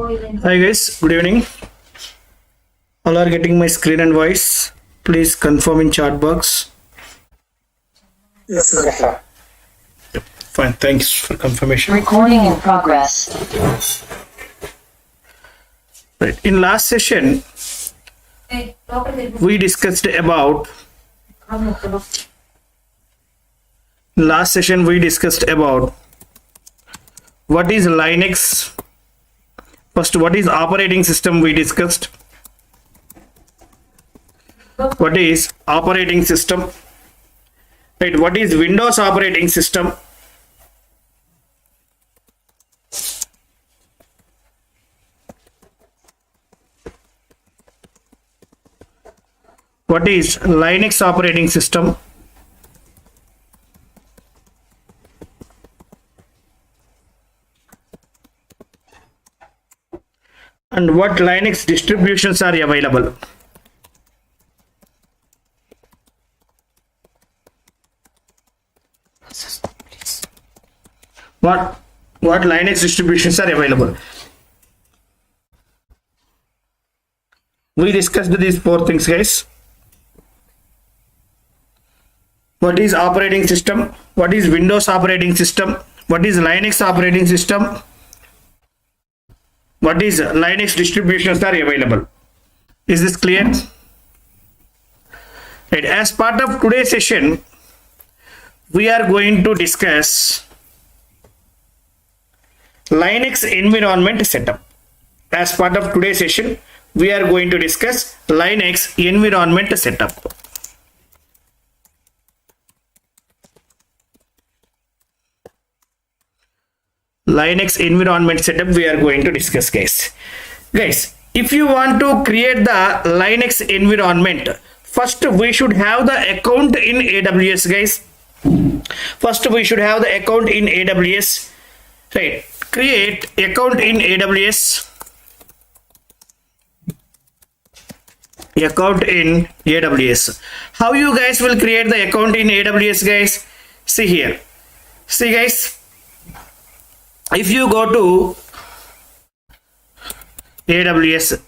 Hi guys, good evening. All are getting my screen and voice. Please confirm in chat box. Yes, sir. Fine, thanks for confirmation. Recording in progress. Right. In last session, we discussed about what is Linux. First, what is operating system we discussed. What is operating system? Right, what is Windows operating system? What is Linux operating system? And what Linux distributions are available? What Linux distributions are available? We discussed these four things, guys. What is operating system? What is Windows operating system? What is Linux operating system? What is Linux distributions are available? Is this clear? Right. As part of today's session, we are going to discuss Linux environment setup. As part of today's session, we are going to discuss Linux environment setup. Linux environment setup we are going to discuss, guys. Guys, if you want to create the Linux environment, first we should have the account in AWS, guys. First we should have the account in AWS. Right. Create account in AWS. Account in AWS. How you guys will create the account in AWS, guys? See here. See, guys. If you go to AWS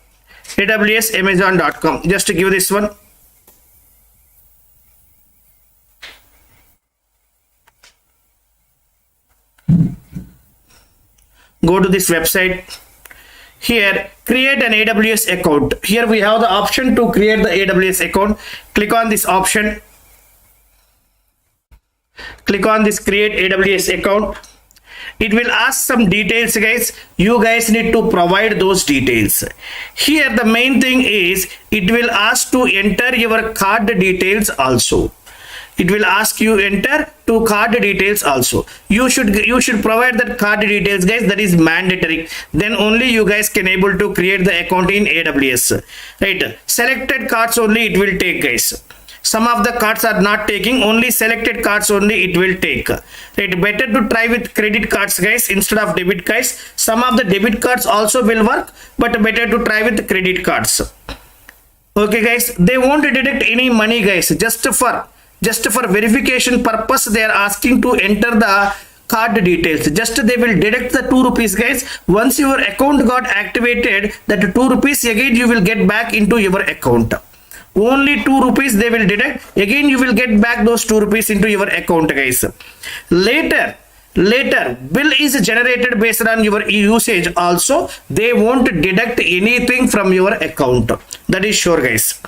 Amazon.com, just to give this one. Go to this website. Here, create an AWS account. Here we have the option to create the AWS account. Click on this option. Click on this create AWS account. It will ask some details, guys. You guys need to provide those details. Here the main thing is it will ask to enter your card details also. It will ask you enter to card details also. You should provide that card details, guys. That is mandatory. Then only you guys can able to create the account in AWS. Right. Selected cards only it will take, guys. Some of the cards are not taking, only selected cards only it will take. Right. Better to try with credit cards, guys, instead of debit cards. Some of the debit cards also will work, but better to try with credit cards. Okay, guys, they won't deduct any money, guys. Just for verification purpose, they are asking to enter the card details. Just they will deduct the 2 rupees, guys. Once your account got activated, that 2 rupees again you will get back into your account. Only 2 rupees they will deduct. Again you will get back those 2 rupees into your account, guys. Later bill is generated based on your usage also. They won't deduct anything from your account. That is sure, guys.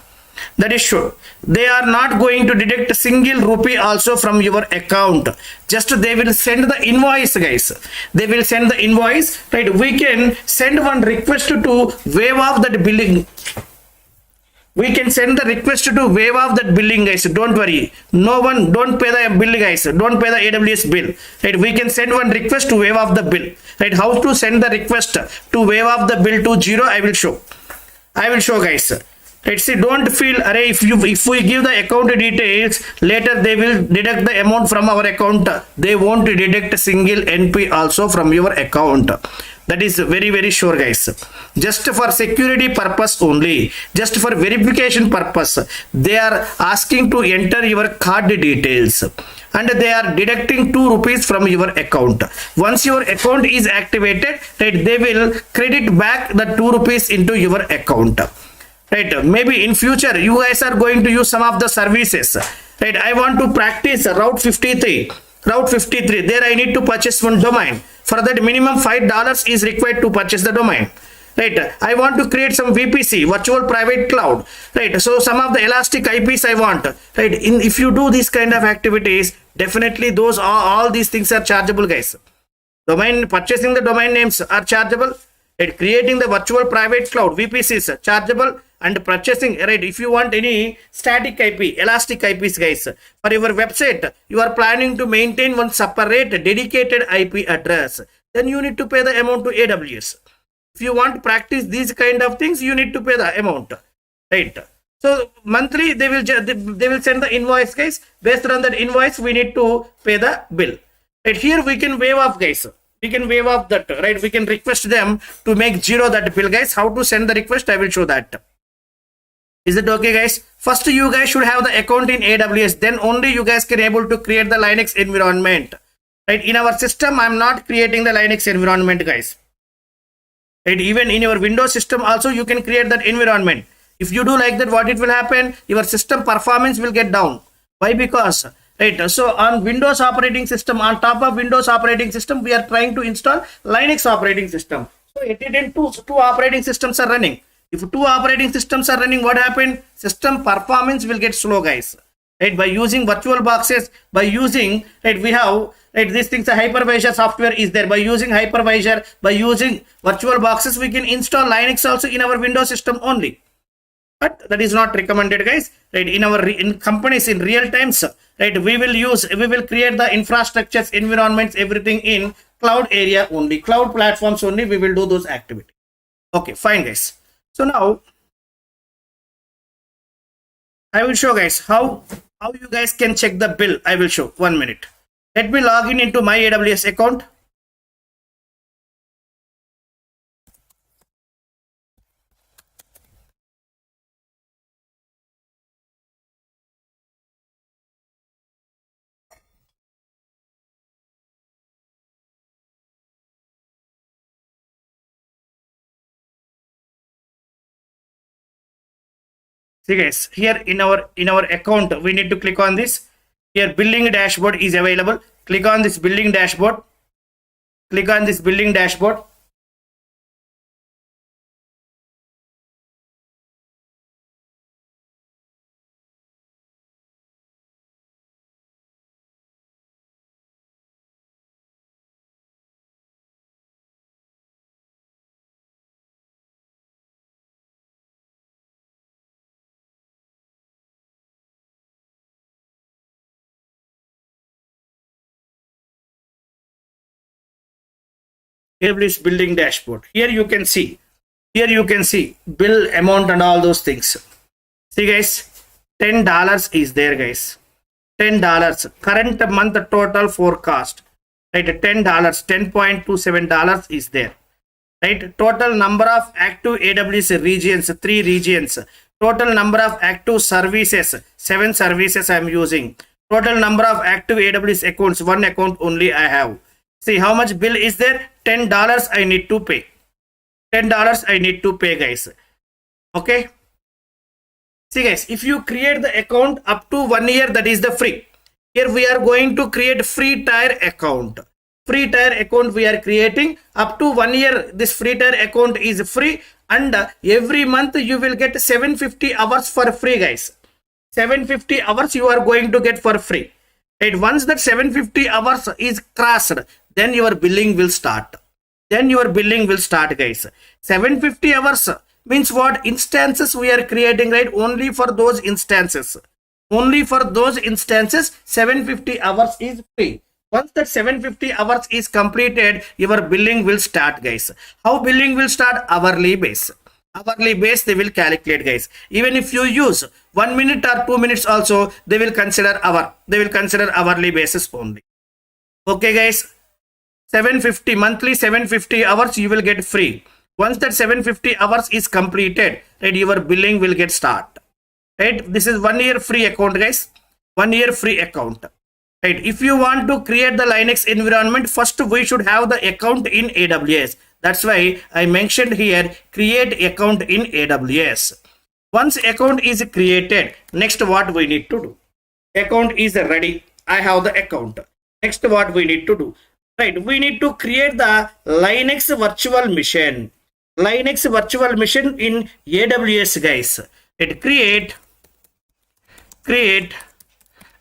That is sure. They are not going to deduct a single rupee also from your account. Just they will send the invoice, guys. They will send the invoice. Right. We can send one request to waive off that billing. We can send the request to waive off that billing, guys. Don't worry. No one, don't pay the bill, guys. Don't pay the AWS bill. Right. We can send one request to waive off the bill. Right. How to send the request to waive off the bill to 0? I will show, guys. Let's see. Don't feel, array, if we give the account details, later they will deduct the amount from our account. They won't deduct a single NP also from your account. That is very, very sure, guys. Just for security purpose only, just for verification purpose, they are asking to enter your card details. and they are deducting 2 rupees from your account. Once your account is activated, right, they will credit back the 2 rupees into your account. Right, maybe in future you guys are going to use some of the services. Right, I want to practice Route 53. Route 53, there I need to purchase one domain. For that, minimum $5 is required to purchase the domain. Right, I want to create some VPC, virtual private cloud. Right, so some of the elastic IPs I want. Right, if you do these kind of activities, definitely those all these things are chargeable, guys. Domain purchasing the domain names are chargeable. Right, creating the virtual private cloud VPCs chargeable, and purchasing, right, if you want any static IP, elastic IPs, guys, for your website, you are planning to maintain one separate dedicated IP address, then you need to pay the amount to AWS. If you want to practice these kind of things, you need to pay the amount, right? So monthly they will send the invoice, guys. Based on that invoice, we need to pay the bill. Right, here we can waive off, guys. We can waive off that, right? We can request them to make zero that bill, guys. How to send the request, I will show that. Is it okay, guys? First, you guys should have the account in AWS. Then only you guys can able to create the Linux environment. Right? In our system, I'm not creating the Linux environment, guys. Right? Even in your Windows system also, you can create that environment. If you do like that, what it will happen? Your system performance will get down. Why? Because, right, so on Windows operating system, on top of Windows operating system, we are trying to install Linux operating system. So it is two operating systems are running. If 2 operating systems are running, what happened? System performance will get slow, guys. Right? By using virtual boxes, by using, right, we have, right, these things, a hypervisor software is there. By using hypervisor, by using virtual boxes, we can install Linux also in our Windows system only. But that is not recommended, guys. Right? In companies in real times, right, we will create the infrastructures, environments, everything in cloud area only, cloud platforms only. We will do those activities. Okay, fine, guys. So now I will show, guys, how you guys can check the bill. I will show 1 minute. Let me log in into my AWS account. See, guys, here in our account, we need to click on this. Here billing dashboard is available. Click on this billing dashboard. Click on this billing dashboard. AWS billing dashboard. Here you can see bill amount and all those things. See, guys, $10 is there, guys. $10 current month total forecast, right? $10, $10.27 is there, right? Total number of active AWS regions, 3 regions. Total number of active services, 7 services I am using. Total number of active AWS accounts, 1 account only I have. See how much bill is there? $10 I need to pay. $10 I need to pay, guys. Okay. See, guys, if you create the account up to 1 year, that is the free. Here we are going to create free tier account. Free tier account we are creating up to 1 year. This free tier account is free, and every month you will get 750 hours for free, guys. 750 hours you are going to get for free. And once that 750 hours is crossed, then your billing will start. Guys. 750 hours means what? Instances we are creating, right? Only for those instances. 750 hours is free. Once that 750 hours is completed, your billing will start, guys. How billing will start? Hourly base. They will calculate, guys. Even if you use 1 minute or 2 minutes also, they will consider hourly basis only. Okay, guys. 750 monthly, 750 hours you will get free. Once that 750 hours is completed, right, your billing will get start. Right? This is 1 year free account, guys. 1 year free account. Right, if you want to create the Linux environment, first we should have the account in AWS. That's why I mentioned here create account in AWS. Once account is created, next what we need to do? Account is ready. I have the account. Next what we need to do? Right, we need to create the Linux virtual machine. Linux virtual machine in AWS, guys. It create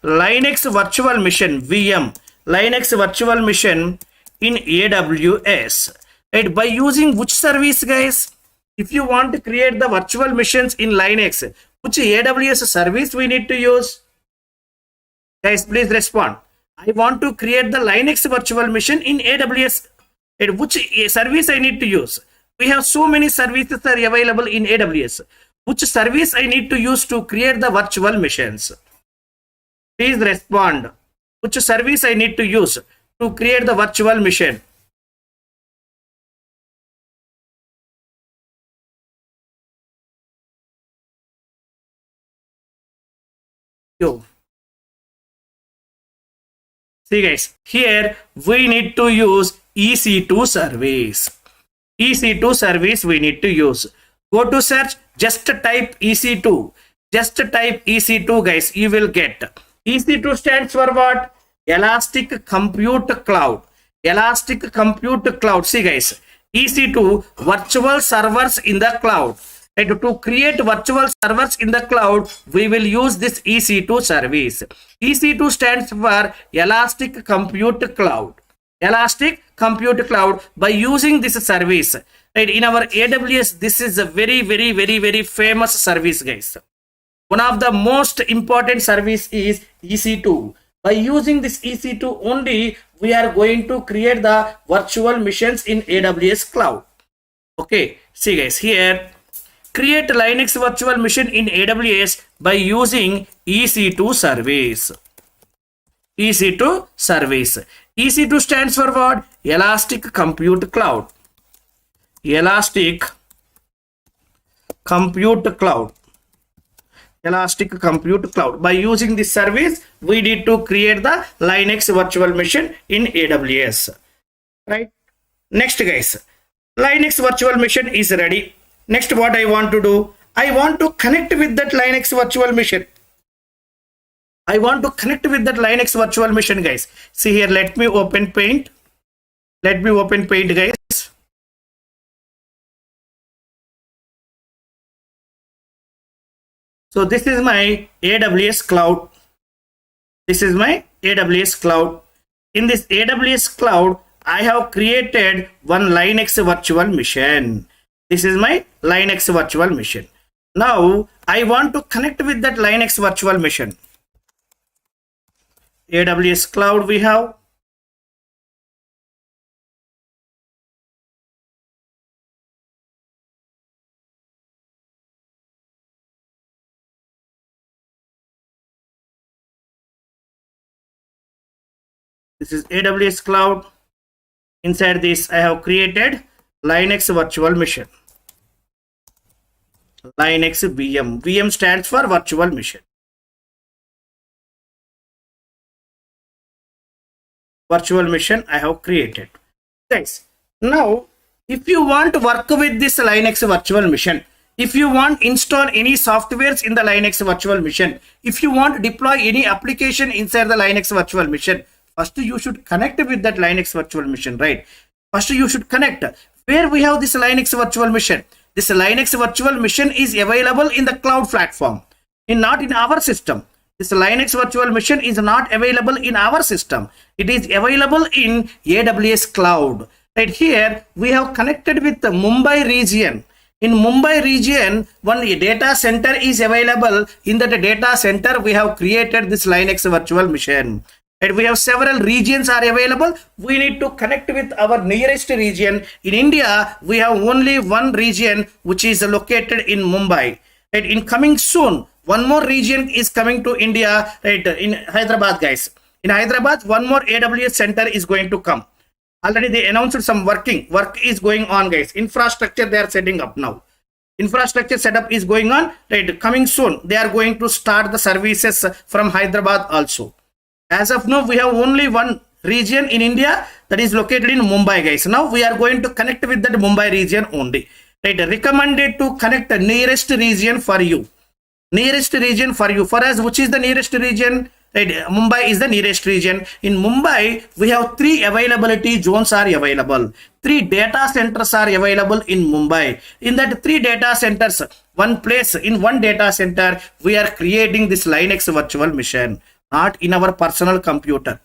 Linux virtual machine VM, Linux virtual machine in AWS. Right, by using which service, guys? If you want to create the virtual machines in Linux, which AWS service we need to use? Guys, please respond. I want to create the Linux virtual machine in AWS. At which service I need to use? We have so many services are available in AWS. Which service I need to use to create the virtual machines? Please respond. Which service I need to use to create the virtual machine? Yo. See guys, here we need to use EC2 service. EC2 service we need to use. Go to search, just type EC2. Just type EC2, guys, you will get. EC2 stands for what? Elastic Compute Cloud. Elastic Compute Cloud. See guys, EC2 virtual servers in the cloud. And to create virtual servers in the cloud, we will use this EC2 service. EC2 stands for Elastic Compute Cloud. Elastic Compute Cloud. By using this service, right, in our AWS, this is a very famous service, guys. One of the most important service is EC2. By using this EC2 only, we are going to create the virtual machines in AWS cloud. Okay, see guys, here create Linux virtual machine in AWS by using EC2 service. EC2 service. EC2 stands for what? Elastic Compute Cloud. Elastic Compute Cloud. Elastic Compute Cloud. By using this service, we need to create the Linux virtual machine in AWS. Right? Next, guys, Linux virtual machine is ready. Next, what I want to do? I want to connect with that Linux virtual machine. I want to connect with that Linux virtual machine, guys. See here, let me open Paint. Let me open Paint, guys. So this is my AWS cloud. This is my AWS cloud. In this AWS cloud, I have created one Linux virtual machine. This is my Linux virtual machine. Now I want to connect with that Linux virtual machine. AWS cloud we have. This is AWS cloud. Inside this, I have created Linux virtual machine. Linux VM. VM stands for virtual machine. Virtual machine I have created. Guys, now if you want to work with this Linux virtual machine, if you want install any softwares in the Linux virtual machine, if you want to deploy any application inside the Linux virtual machine, first you should connect with that Linux virtual machine, right? First you should connect. Where we have this Linux virtual machine? This Linux virtual machine is available in the cloud platform, not in our system. This Linux virtual machine is not available in our system. It is available in AWS cloud. Right here, we have connected with the Mumbai region. In Mumbai region, one data center is available. In that data center, we have created this Linux virtual machine. And we have several regions are available. We need to connect with our nearest region. In India, we have only one region which is located in Mumbai. And in coming soon, one more region is coming to India, right, in Hyderabad, guys. In Hyderabad, one more AWS center is going to come. Already they announced some work is going on, guys. Infrastructure they are setting up now. Infrastructure setup is going on, right? Coming soon, they are going to start the services from Hyderabad also. As of now, we have only one region in India that is located in Mumbai, guys. Now we are going to connect with that Mumbai region only. Right? Recommended to connect the nearest region for you. Nearest region for you. For us, which is the nearest region? Right? Mumbai is the nearest region. In Mumbai, we have 3 availability zones are available. 3 data centers are available in Mumbai. In that 3 data centers, one place in one data center, we are creating this Linux virtual machine, not in our personal computer.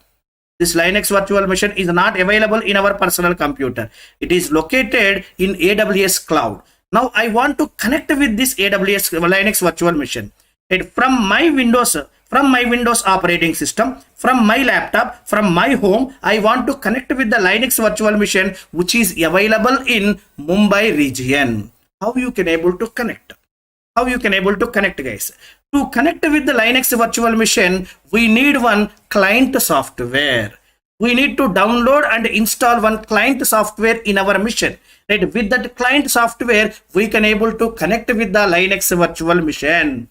This Linux virtual machine is not available in our personal computer. It is located in AWS cloud. Now I want to connect with this AWS Linux virtual machine. From my Windows operating system, from my laptop, from my home, I want to connect with the Linux virtual machine which is available in Mumbai region. How you can able to connect? How you can able to connect, guys? To connect with the Linux virtual machine, we need one client software. We need to download and install one client software in our machine. Right? With that client software, we can able to connect with the Linux virtual machine.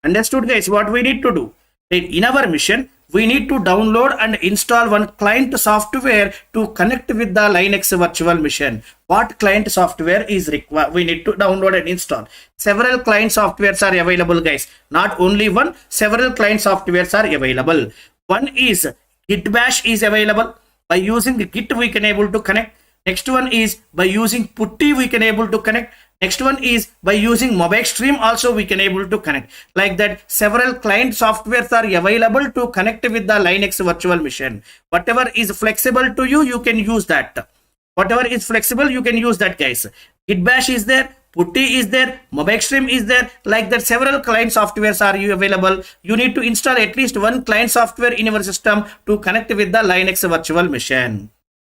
Understood, guys? What we need to do? Right? In our machine, we need to download and install one client software to connect with the Linux virtual machine. What client software is required? We need to download and install. Several client softwares are available, guys. Not only one, several client softwares are available. One is Git Bash is available. By using Git, we can able to connect. Next one is by using Putty, we can able to connect. Next one is by using MobaXtream also we can able to connect. Like that, several client softwares are available to connect with the Linux virtual machine. Whatever is flexible to you, you can use that. Whatever is flexible, you can use that, guys. Git Bash is there, Putty is there, MobaXtream is there. Like that, several client softwares are available. You need to install at least one client software in your system to connect with the Linux virtual machine.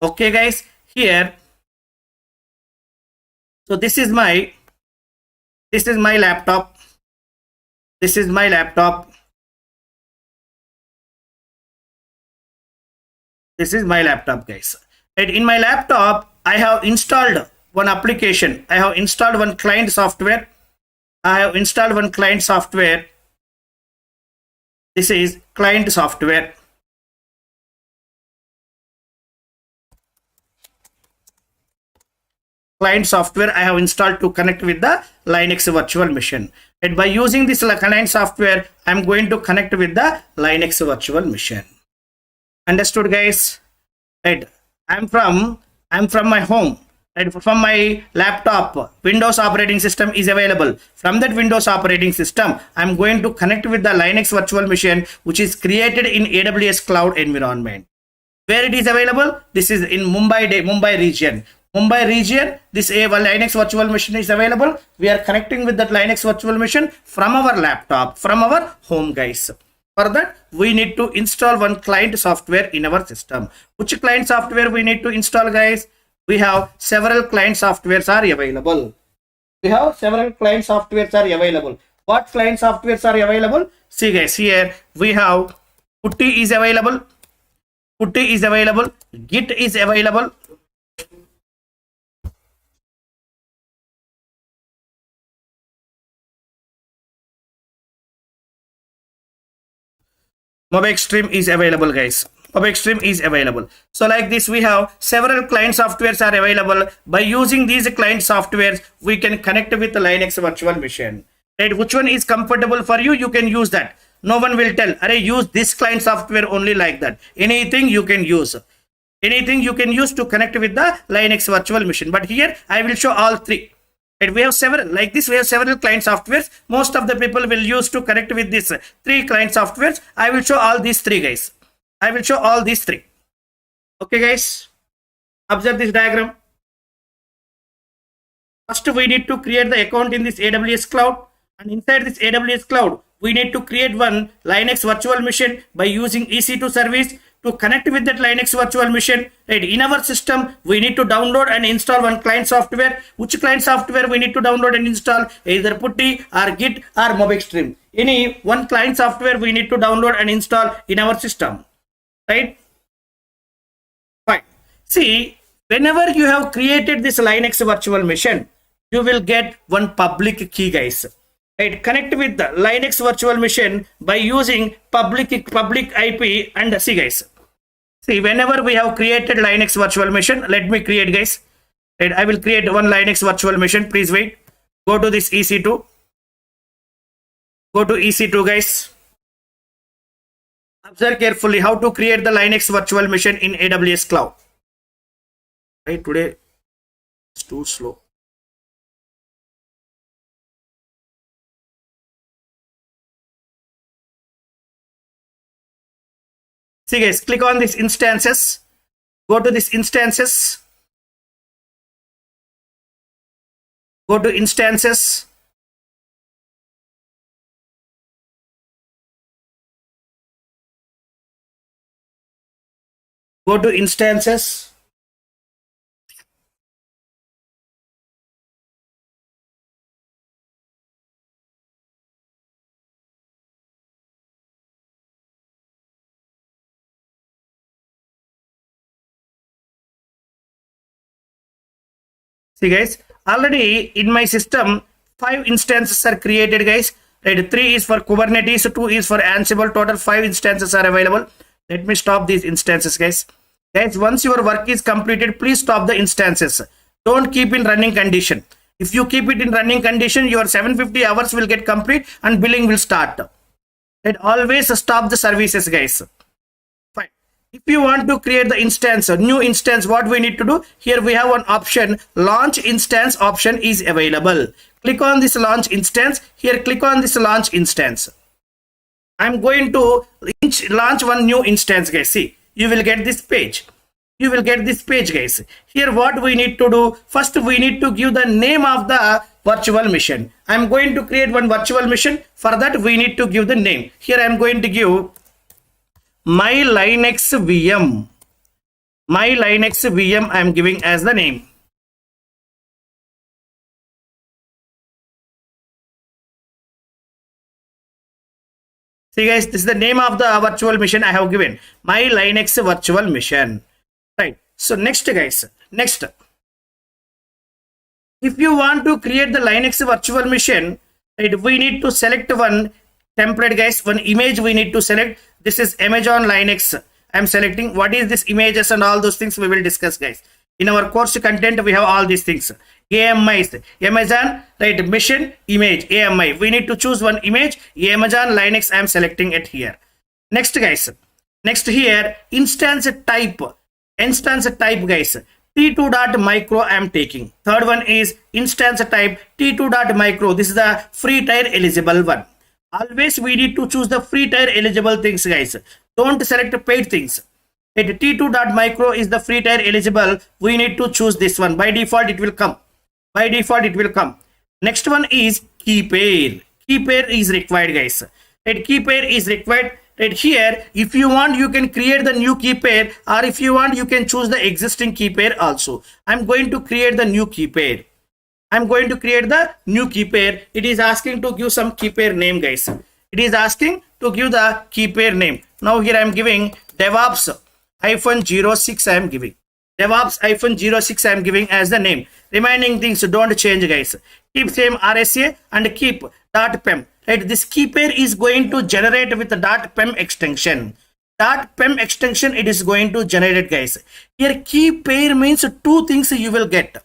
Okay, guys. Here, so this is my laptop. This is my laptop. This is my laptop, guys. And in my laptop, I have installed one application. I have installed one client software. I have installed one client software. This is client software. Client software I have installed to connect with the Linux virtual machine. And by using this client software, I'm going to connect with the Linux virtual machine. Understood, guys? Right. I'm from my home. Right. From my laptop, Windows operating system is available. From that Windows operating system, I'm going to connect with the Linux virtual machine, which is created in AWS cloud environment. Where it is available? This is in Mumbai region. Mumbai region, this Linux virtual machine is available. We are connecting with that Linux virtual machine from our laptop, from our home, guys. For that, we need to install one client software in our system. Which client software we need to install, guys? We have several client softwares are available. We have several client softwares are available. What client softwares are available? See, guys, here we have Putty is available. Putty is available. Git is available. MobaXtream is available, guys. MobaXtream is available. So like this, we have several client softwares are available. By using these client softwares, we can connect with the Linux virtual machine. Right? Which one is comfortable for you? You can use that. No one will tell, "Arey, use this client software only," like that. Anything you can use. Anything you can use to connect with the Linux virtual machine. But here I will show all three. And we have several, like this, we have several client softwares. Most of the people will use to connect with this 3 client softwares. I will show all these 3, guys. I will show all these 3. Okay, guys. Observe this diagram. First, we need to create the account in this AWS cloud. And inside this AWS cloud, we need to create one Linux virtual machine by using EC2 service to connect with that Linux virtual machine. Right? In our system, we need to download and install one client software. Which client software we need to download and install? Either Putty or Git or MobaXtream. Any one client software we need to download and install in our system. Right? Fine. See, whenever you have created this Linux virtual machine, you will get one public key, guys. Right, connect with the Linux virtual machine by using public IP. And see guys, see, whenever we have created Linux virtual machine, let me create guys. Right, I will create one Linux virtual machine. Please wait. Go to this EC2. Go to EC2 guys. Observe carefully how to create the Linux virtual machine in AWS cloud. Right, today it's too slow. See guys, click on this instances. Go to this instances. Go to instances. Go to instances. See guys, already in my system, 5 instances are created guys. Right, 3 is for Kubernetes, 2 is for Ansible, total 5 instances are available. Let me stop these instances guys. Guys, once your work is completed, please stop the instances. Don't keep in running condition. If you keep it in running condition, your 750 hours will get complete and billing will start. Right, always stop the services guys. Fine. If you want to create the instance, a new instance, what we need to do? Here we have one option, launch instance option is available. Click on this launch instance. Here click on this launch instance. I'm going to launch one new instance guys. See, you will get this page. You will get this page guys. Here what we need to do? First we need to give the name of the virtual machine. I'm going to create one virtual machine. For that we need to give the name. Here I'm going to give my Linux VM. My Linux VM I am giving as the name. See guys, this is the name of the virtual machine I have given. My Linux virtual machine. Right. So next guys, next. If you want to create the Linux virtual machine, right, we need to select one template guys, one image we need to select. This is Amazon Linux. I'm selecting. What is this images and all those things we will discuss guys. In our course content, we have all these things. AMI, Amazon, right, machine, image, AMI. We need to choose one image. Amazon Linux, I'm selecting it here. Next guys, next here, instance type guys. T2.micro I am taking. Third one is instance type T2.micro. This is the free tier eligible one. Always we need to choose the free tier eligible things guys. Don't select paid things. T2.micro is the free tier eligible. We need to choose this one. By default it will come. By default it will come. Next one is key pair. Key pair is required guys. Key pair is required. Right here, if you want, you can create the new key pair, or if you want, you can choose the existing key pair also. I'm going to create the new key pair. I'm going to create the new key pair. It is asking to give some key pair name guys. It is asking to give the key pair name. Now here I'm giving DevOps -06 I am giving. DevOps -06 I am giving as the name. Remaining things don't change guys. Keep same RSA and keep .pem. Right, this key pair is going to generate with the .pem extension. .pem extension it is going to generate guys. Here key pair means two things you will get.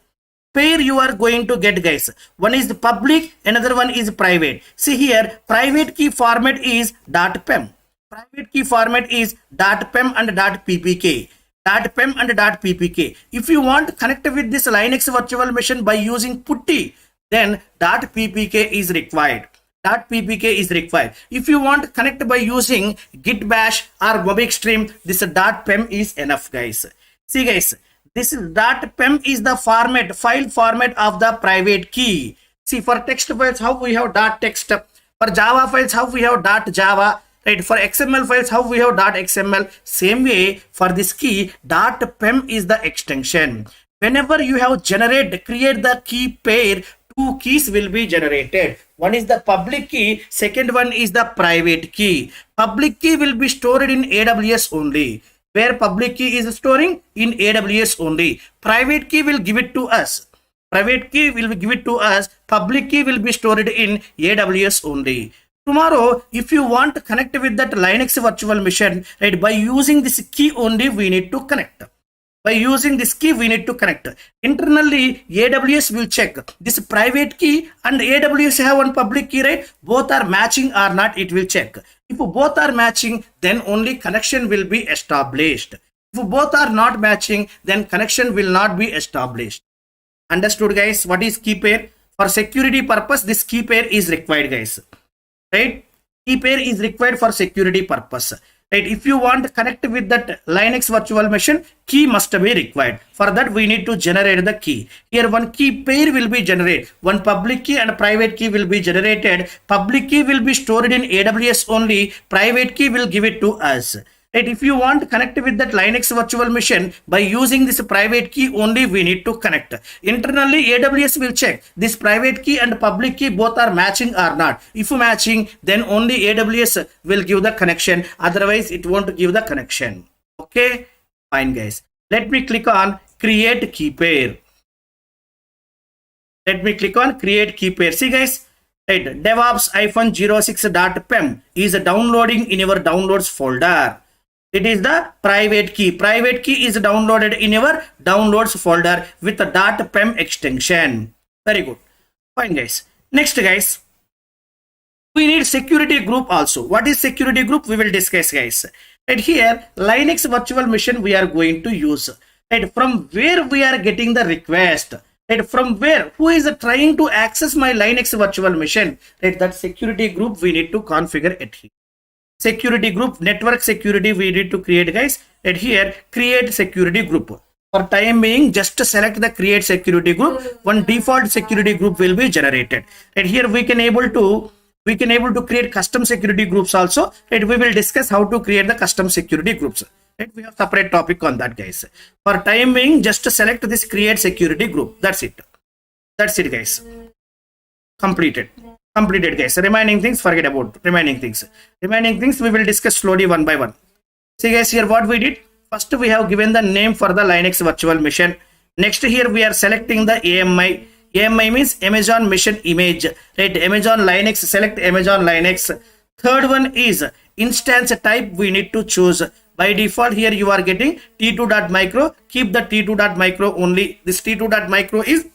Pair you are going to get guys. One is public, another one is private. See here, private key format is .pem. Private key format is .pem and .ppk. .pem and .ppk. If you want to connect with this Linux virtual machine by using putty, then .ppk is required. .ppk is required. If you want to connect by using git bash or mobixstream, this .pem is enough guys. See guys, this is .pem is the format, file format of the private key. See, for text files how we have .text, for Java files how we have .java, right? For XML files how we have .xml. Same way for this key, .pem is the extension. Whenever you have create the key pair, two keys will be generated. One is the public key, second one is the private key. Public key will be stored in AWS only. Where public key is storing? In AWS only. Private key will give it to us. Private key will be give it to us. Public key will be stored in AWS only. Tomorrow, if you want to connect with that Linux virtual machine, right, by using this key only, we need to connect. By using this key, we need to connect. Internally, AWS will check this private key and AWS have one public key, right? Both are matching or not, it will check. If both are matching, then only connection will be established. If both are not matching, then connection will not be established. Understood, guys? What is key pair? For security purpose, this key pair is required, guys. Right? Key pair is required for security purpose. Right? If you want to connect with that Linux virtual machine, key must be required. For that, we need to generate the key. Here, one key pair will be generated. One public key and a private key will be generated. Public key will be stored in AWS only. Private key will give it to us. Right? If you want to connect with that Linux virtual machine, by using this private key only, we need to connect. Internally, AWS will check this private key and public key both are matching or not. If matching, then only AWS will give the connection. Otherwise, it won't give the connection. Okay, fine, guys. Let me click on create key pair. Let me click on create key pair. See, guys, right, DevOps-06.pem is downloading in your downloads folder. It is the private key. Private key is downloaded in your downloads folder with the .pem extension. Very good. Fine, guys. Next, guys, we need security group also. What is security group? We will discuss, guys. Right here, Linux virtual machine we are going to use. Right, from where we are getting the request. Right, from where? Who is trying to access my Linux virtual machine? Right, that security group we need to configure it here. Security group, network security we need to create, guys. And here, create security group. For time being, just select the create security group. One default security group will be generated. And here we can able to create custom security groups also. And we will discuss how to create the custom security groups. Right? We have separate topic on that, guys. For time being, just select this create security group. That's it. That's it, guys. Completed, guys. Remaining things, forget about remaining things. Remaining things we will discuss slowly one by one. See, guys, here what we did. First, we have given the name for the Linux virtual machine. Next, here we are selecting the AMI. AMI means Amazon Machine Image. Right? Amazon Linux. Select Amazon Linux. Third one is instance type. We need to choose. By default, here you are getting t2.micro. Keep the t2.micro only. This t2.micro is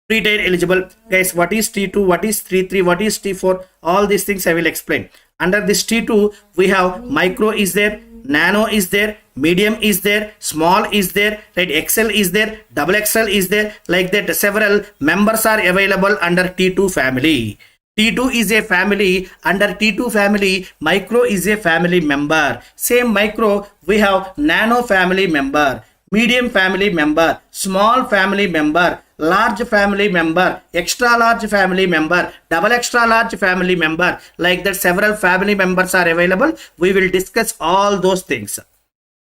pre-tier eligible. Guys, what is T2, what is T3, what is T4, all these things I will explain. Under this T2 we have micro is there, nano is there, medium is there, small is there, right? XL is there, double XL is there. Like that, several members are available under T2 family. T2 is a family. Under T2 family, micro is a family member. Same micro, we have nano family member, medium family member, small family member, large family member, extra large family member, double extra large family member. Like that, several family members are available. We will discuss all those things.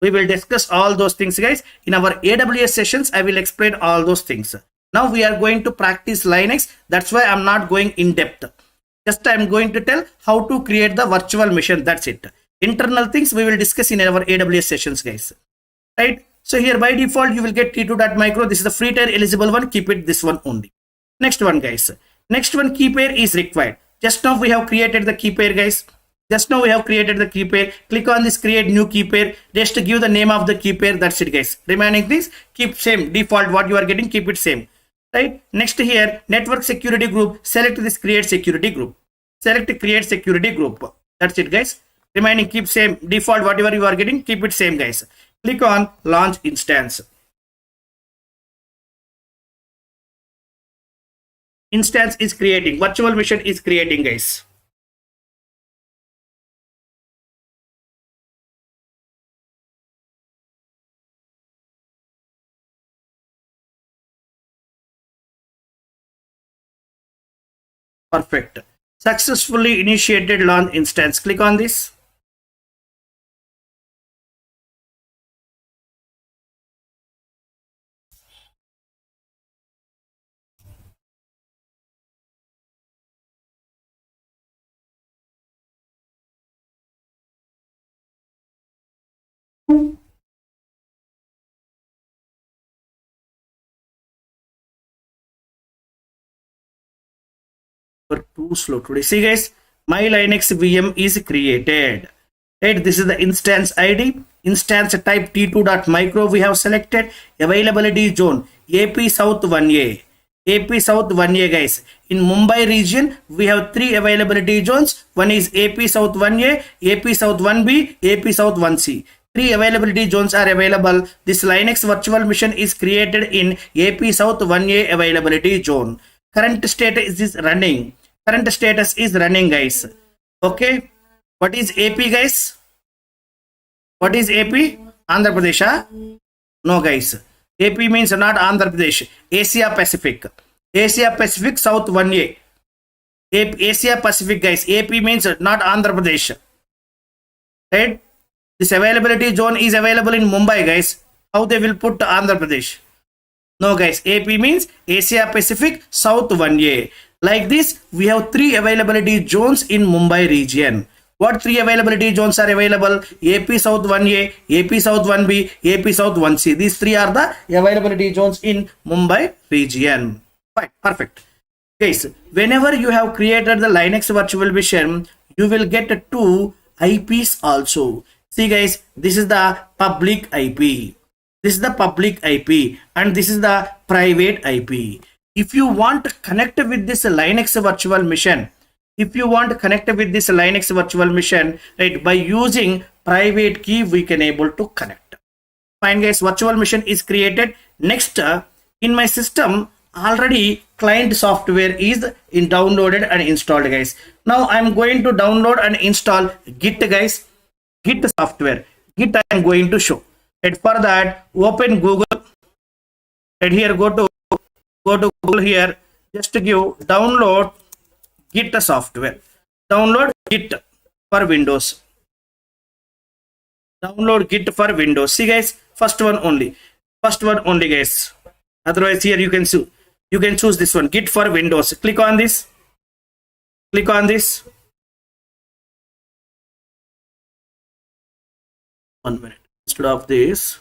We will discuss all those things, guys. In our AWS sessions, I will explain all those things. Now we are going to practice Linux. That's why I'm not going in depth. Just I'm going to tell how to create the virtual machine. That's it. Internal things we will discuss in our AWS sessions, guys. Right? So here by default, you will get T2.micro. This is the free tier eligible one. Keep it this one only. Next one, guys. Next one, key pair is required. Just now we have created the key pair, guys. Just now we have created the key pair. Click on this create new key pair. Just to give the name of the key pair. That's it, guys. Remaining things, keep same. Default what you are getting, keep it same. Right? Next here, network security group. Select this create security group. Select create security group. That's it, guys. Remaining keep same. Default whatever you are getting, keep it same, guys. Click on launch instance. Instance is creating. Virtual machine is creating, guys. Perfect. Successfully initiated launch instance. Click on this. You're too slow today. See guys, my Linux VM is created. Right, this is the instance ID. Instance type t2.micro we have selected. Availability zone AP South 1A. AP South 1A guys. In Mumbai region, we have 3 availability zones. One is AP South 1A, AP South 1B, AP South 1C. 3 availability zones are available. This Linux virtual machine is created in AP South 1A availability zone. Current status is running. Current status is running guys. Okay. What is AP guys? What is AP? Andhra Pradesh? Huh? No guys. AP means not Andhra Pradesh. Asia Pacific. Asia Pacific South 1A. Asia Pacific guys. AP means not Andhra Pradesh. Right? This availability zone is available in Mumbai guys. How they will put Andhra Pradesh? No guys. AP means Asia Pacific South 1A. Like this, we have 3 availability zones in Mumbai region. What 3 availability zones are available? AP South 1A, AP South 1B, AP South 1C. These 3 are the availability zones in Mumbai region. Fine, perfect. Guys, whenever you have created the Linux virtual machine, you will get 2 IPs also. See guys, this is the public IP. This is the public IP and this is the private IP. If you want to connect with this Linux virtual machine, right, by using private key, we can able to connect. Fine guys, virtual machine is created. Next, in my system, already client software is downloaded and installed guys. Now I'm going to download and install Git guys. Git software. Git I am going to show. And for that, open Google. And here go to Google here. Just to give download Git software. Download Git for Windows. Download Git for Windows. See guys, first one only guys. Otherwise here you can choose this one, Git for Windows. Click on this. One minute. Instead of this,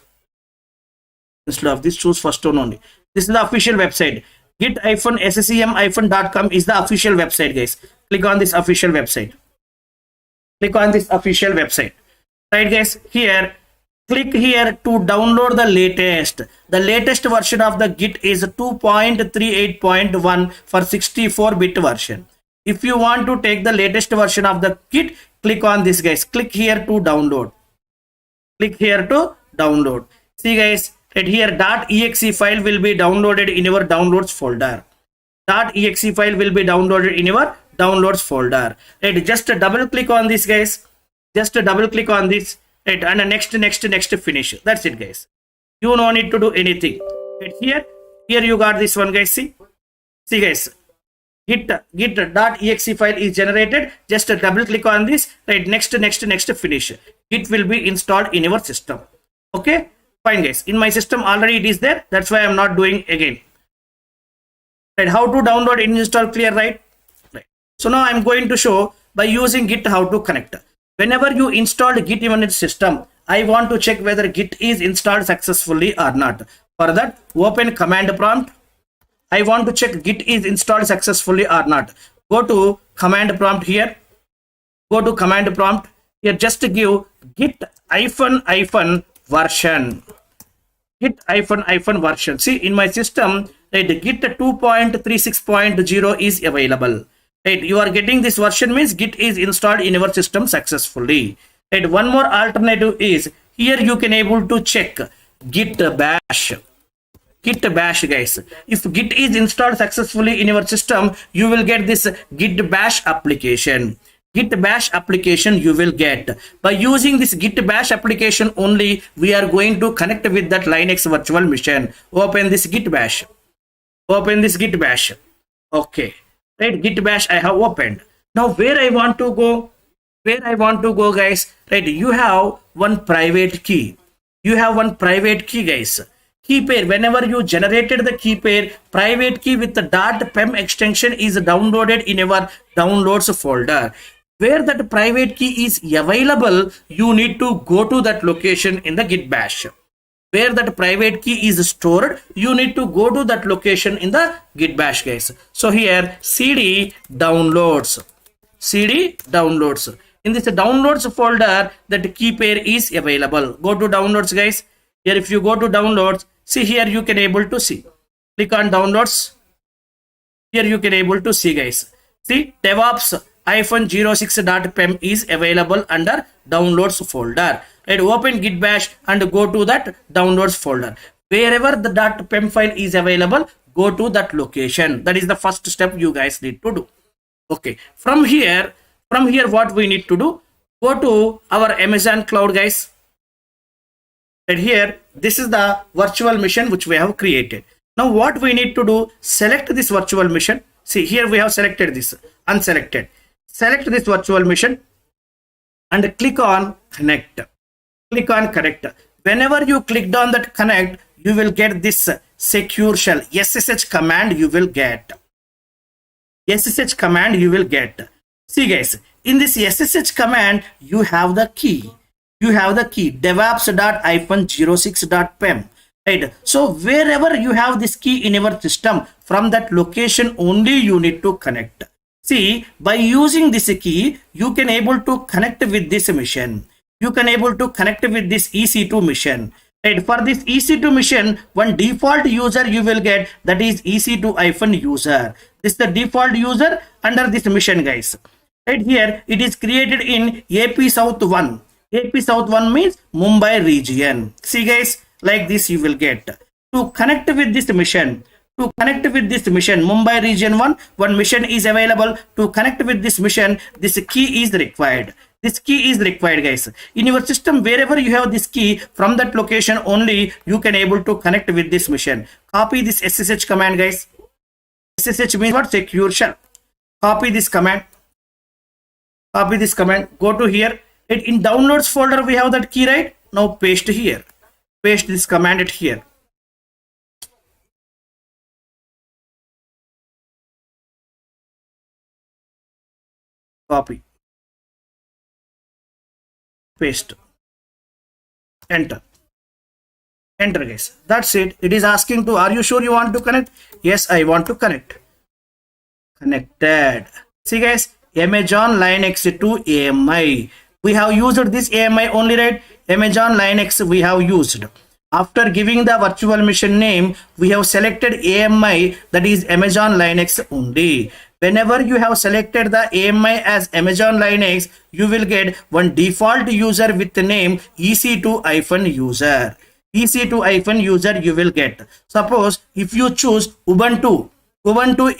choose first one only. This is the official website. git-scm-.com is the official website guys. Click on this official website. Right guys, here click here to download the latest. The latest version of the Git is 2.38.1 for 64-bit version. If you want to take the latest version of the Git, click on this guys. Click here to download. See guys, right here .exe file will be downloaded in your downloads folder. .exe file will be downloaded in your downloads folder. Right, just double click on this guys. Right, and next finish. That's it guys. You no need to do anything. Right, here you got this one guys. See guys, git.exe file is generated. Just double click on this. Right, next finish. It will be installed in your system. Okay, fine guys. In my system already it is there. That's why I'm not doing again. Right, how to download and install, clear, right? So now I'm going to show by using Git how to connect. Whenever you install Git in your system, I want to check whether Git is installed successfully or not. For that, open command prompt. I want to check Git is installed successfully or not. Go to command prompt here. Here just give git -version. Git-version. See, in my system, right, Git 2.36.0 is available. Right, you are getting this version means Git is installed in your system successfully. Right, one more alternative is here you can able to check git bash guys. If Git is installed successfully in your system, you will get this git bash application. You will get by using this git bash application only. We are going to connect with that Linux virtual machine. Open this git bash. Okay, right, git bash I have opened. Now where I want to go guys, right, you have one private key. Guys. Key pair, whenever you generated the key pair, private key with the .pem extension is downloaded in your downloads folder. Where that private key is available, you need to go to that location in the git bash. where that private key is stored, you need to go to that location in the git bash, guys. So here cd downloads, in this downloads folder, that key pair is available. Go to downloads, guys. Here if you go to downloads, see here you can able to see, click on downloads. Here you can able to see, guys, see DevOps -06.pem is available under downloads folder. And open git bash and go to that downloads folder. Wherever the .pem file is available, go to that location. That is the first step you guys need to do. Okay, from here what we need to do, go to our Amazon cloud, guys. And here this is the virtual machine which we have created. Now what we need to do, select this virtual machine. See here we have selected this, unselected. Select this virtual machine and click on connect. Click on connect. Whenever you clicked on that connect, you will get this secure shell SSH command. You will get SSH command. You will get. See guys, in this SSH command, you have the key. You have the key DevOps.-06.pem. Right. So wherever you have this key in your system, from that location only you need to connect. See, by using this key, you can able to connect with this mission. You can able to connect with this EC2 mission. Right. For this EC2 mission, one default user you will get, that is EC2-user. This is the default user under this mission, guys. Right here, it is created in AP South 1. AP South 1 means Mumbai region. See guys, like this you will get. To connect with this mission, Mumbai region 1, one mission is available. To connect with this mission, this key is required. This key is required, guys. In your system, wherever you have this key, from that location only you can able to connect with this mission. Copy this SSH command, guys. SSH means what? Secure shell. Copy this command. Copy this command. Go to here. In downloads folder we have that key, right? Now paste here. Paste this command at here. Copy. Paste. Enter. Enter, guys. That's it. It is asking to, are you sure you want to connect? Yes, I want to connect. Connected. See guys, Amazon Linux to AMI. We have used this AMI only, right? Amazon Linux we have used. After giving the virtual machine name, we have selected AMI, that is Amazon Linux only. Whenever you have selected the AMI as Amazon Linux, you will get one default user with the name EC2-user. EC2-user you will get. Suppose if you choose Ubuntu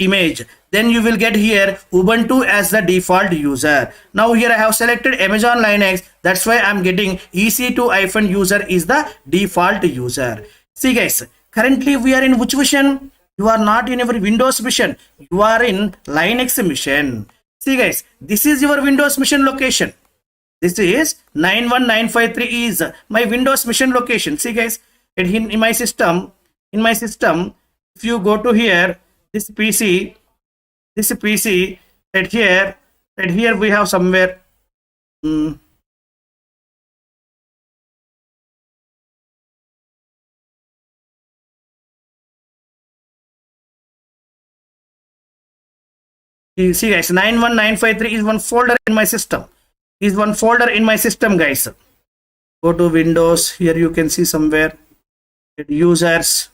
image, then you will get here Ubuntu as the default user. Now here I have selected Amazon Linux, that's why I'm getting EC2-user is the default user. See guys, currently we are in which mission? You are not in your Windows mission, you are in Linux mission. See guys, this is your Windows mission location. This is 91953 is my Windows mission location. See guys, in my system, if you go to here, this PC, right here we have somewhere. You see guys, 91953 is one folder in my system. Guys. Go to Windows. Here you can see somewhere users.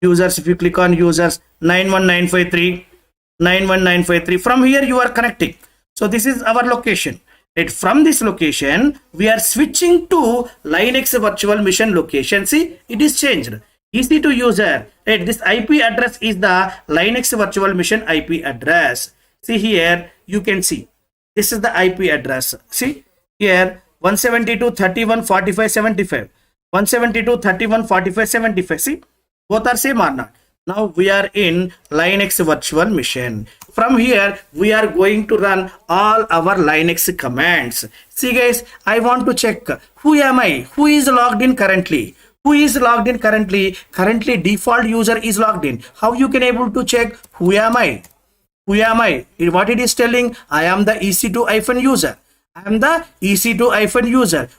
If you click on users, 91953. From here you are connecting. So this is our location. Right? From this location, we are switching to Linux virtual machine location. See, it is changed. EC2 user. Right? This IP address is the Linux virtual machine IP address. See here, you can see. This is the IP address. See here, 172.31.45.75. 172.31.45.75. See, both are same or not? Now we are in Linux virtual machine. From here, we are going to run all our Linux commands. See guys, I want to check who am I? Who is logged in currently? Currently default user is logged in. How you can able to check who am I? What it is telling, I am the EC2-user.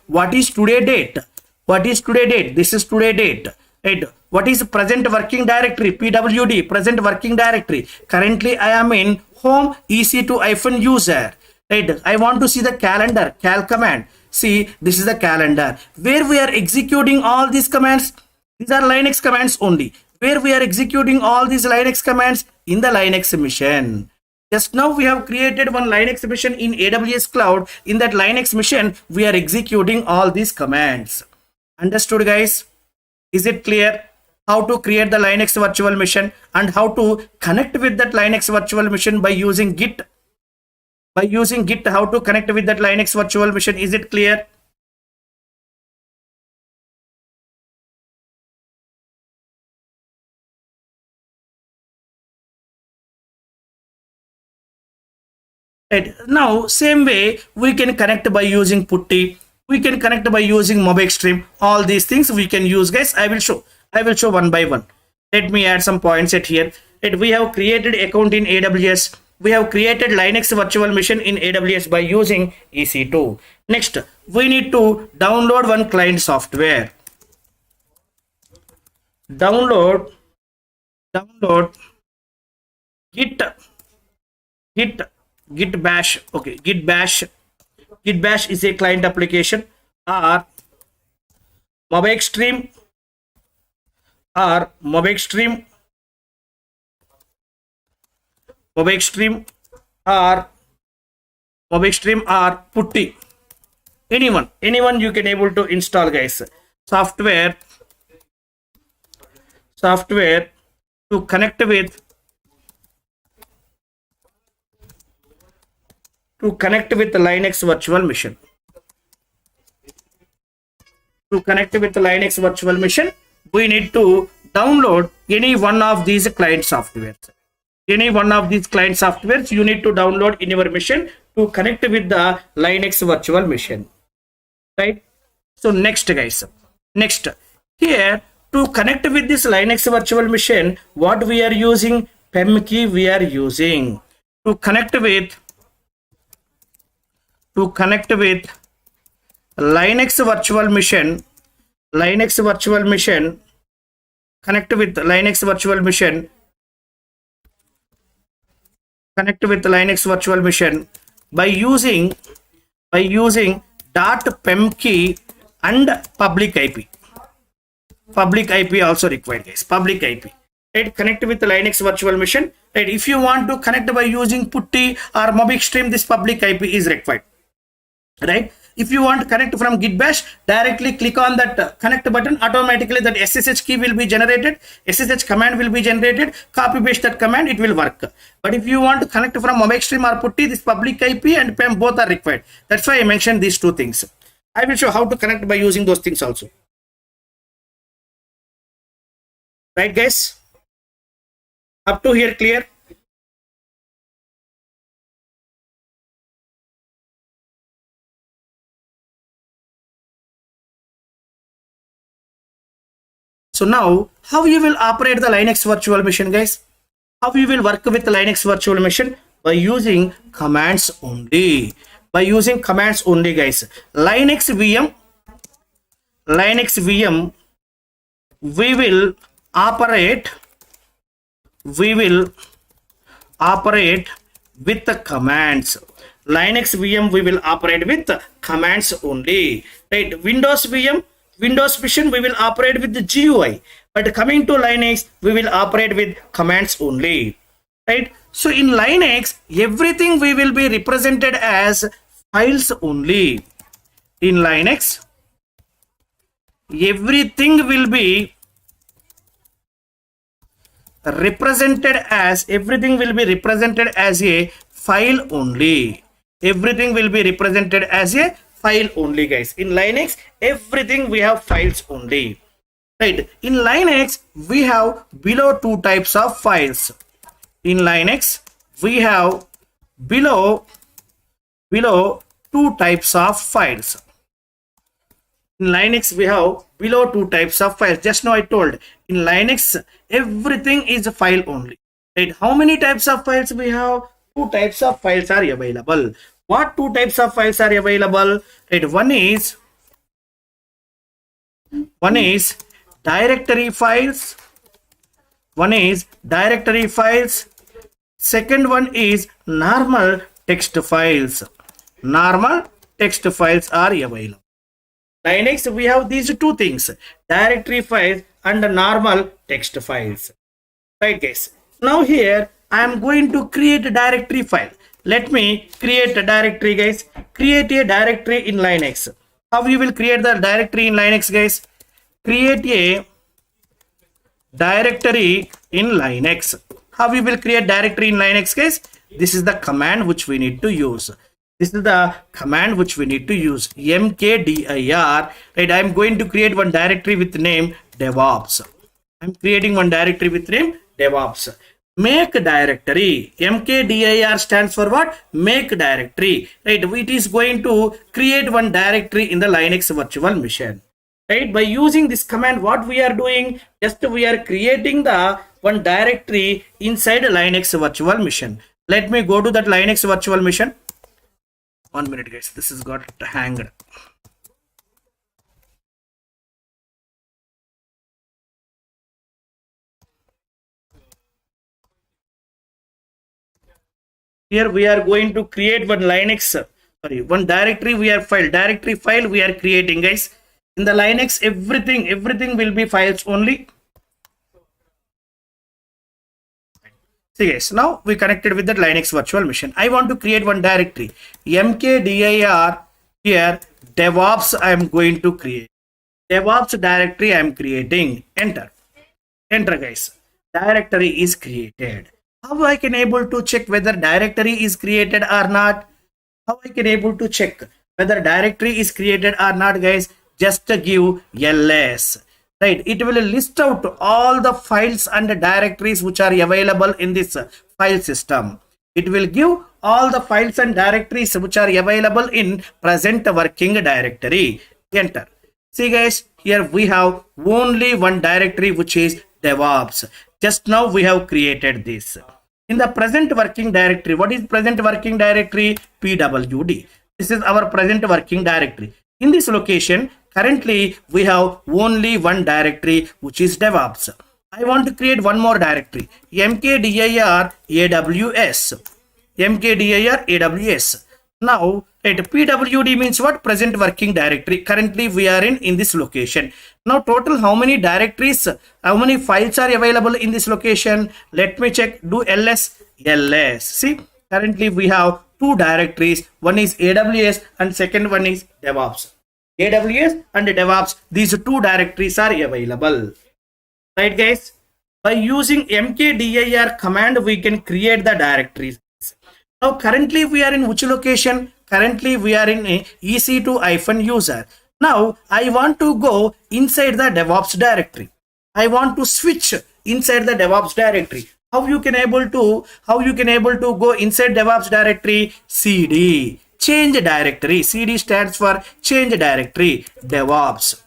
What is today date? What is today date? This is today date. Right. What is present working directory? PWD, present working directory. Currently I am in home EC2-user. Right. I want to see the calendar, cal command. See, this is the calendar where we are executing all these commands. These are Linux commands only. Where we are executing all these Linux commands in the Linux mission. Just now we have created one Linux mission in AWS cloud. In that Linux mission, we are executing all these commands. Understood, guys? Is it clear how to create the Linux virtual machine and how to connect with that Linux virtual machine by using Git? By using Git, how to connect with that Linux virtual machine? Is it clear? Right. Now, same way we can connect by using putty. We can connect by using mob extreme. All these things we can use, guys. I will show one by one. Let me add some points at here. Right. We have created account in AWS. We have created Linux virtual machine in AWS by using EC2. Next, we need to download one client software. Download git bash. Okay, git bash is a client application, or mob extreme or putty. Anyone you can able to install, guys. Software to connect with the Linux virtual machine. To connect with the Linux virtual machine, we need to download any one of these client softwares. Any one of these client softwares you need to download in your machine to connect with the Linux virtual machine. Right? So next, guys. Next, here to connect with this Linux virtual machine, what we are using? PEM key we are using. To connect with Linux virtual machine, connect with Linux virtual machine by using .pem key and public IP. Public IP also required, guys. Public IP. Right? Connect with the Linux virtual machine. Right? If you want to connect by using putty or mob extreme, this public IP is required. Right? If you want to connect from git bash, directly click on that connect button. Automatically that SSH key will be generated, SSH command will be generated. Copy paste that command, it will work. But if you want to connect from mob extreme or putty, this public IP and PEM both are required. That's why I mentioned these two things. I will show how to connect by using those things also. Right, guys? Up to here clear? So now, how you will operate the Linux virtual machine, guys? How you will work with the Linux virtual machine? By using commands only. By using commands only, guys. Linux VM, we will operate with the commands. Linux VM we will operate with the commands only. Right? Windows VM, Windows machine we will operate with the GUI. But coming to Linux, we will operate with commands only. Right? So in Linux, everything we will be represented as files only. In Linux, everything will be represented as a file only. Everything will be represented as a file only, guys. In Linux, everything we have files only. Right? In Linux, we have below two types of files. In Linux, we have below two types of files. In Linux, we have below two types of files. Just now I told, in Linux, everything is a file only. Right? How many types of files we have? Two types of files are available. What two types of files are available? Right? One is One is directory files. One is directory files. Second one is normal text files. Normal text files are available. Linux, we have these two things, directory files and normal text files. Right guys. Now here I am going to create a directory file. Let me create a directory guys. Create a directory in Linux. How you will create the directory in Linux guys? Create a directory in Linux. How we will create directory in Linux guys? This is the command which we need to use. This is the command which we need to use. mkdir. Right, I am going to create one directory with name DevOps. I am creating one directory with name DevOps. Make directory. mkdir stands for what? Make directory. Right, it is going to create one directory in the Linux virtual machine. Right, by using this command, what we are doing, just we are creating the one directory inside a Linux virtual machine. Let me go to that Linux virtual machine. 1 minute guys, this has got hanged. Here we are going to create one Linux, one directory directory file we are creating guys. In the Linux, everything will be files only. See guys, now we connected with that Linux virtual machine. I want to create one directory. mkdir, here DevOps I am going to create. DevOps directory I am creating. Enter. Enter guys. Directory is created. How I can able to check whether directory is created or not? How I can able to check whether directory is created or not guys? Just give ls. Right, it will list out all the files and directories which are available in this file system. It will give all the files and directories which are available in present working directory. Enter. See guys, here we have only one directory which is DevOps. Just now we have created this. In the present working directory, what is present working directory? pwd. This is our present working directory. In this location, currently we have only one directory which is DevOps. I want to create one more directory. mkdir AWS. mkdir AWS. Now, right, pwd means what? Present working directory. Currently we are in this location. Now total how many directories, how many files are available in this location? Let me check. Do ls. See, currently we have two directories. One is AWS and second one is DevOps. AWS and DevOps, these two directories are available. Right guys, by using mkdir command we can create the directories. Now currently we are in which location? Currently we are in EC2-user. Now I want to go inside the DevOps directory. I want to switch inside the DevOps directory. How you can able to go inside DevOps directory? cd. Change directory. cd stands for change directory. DevOps.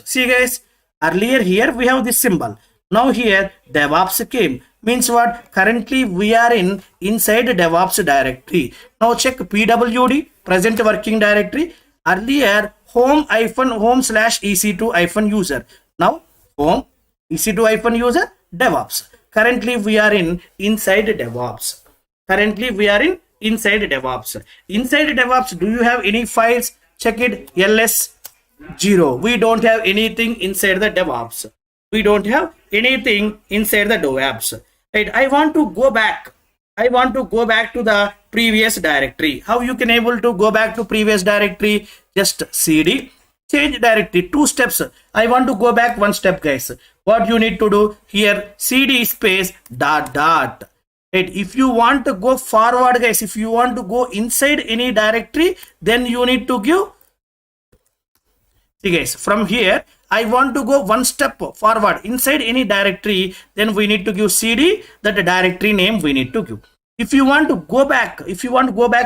See guys, earlier here we have this symbol. Now here DevOps came. Means what? Currently we are inside DevOps directory. Now check pwd, present working directory. Earlier home slash EC2-user. Now home EC2-user DevOps. Currently we are inside DevOps. Inside DevOps, do you have any files? Check it. ls 0. We don't have anything inside the DevOps. Right, I want to go back to the previous directory. How you can able to go back to previous directory? Just cd change directory. Two steps. I want to go back one step guys. What you need to do here? cd space ... Right, if you want to go forward guys, if you want to go inside any directory, then you need to give. See guys, from here I want to go one step forward inside any directory, then we need to give cd, that directory name we need to give. If you want to go back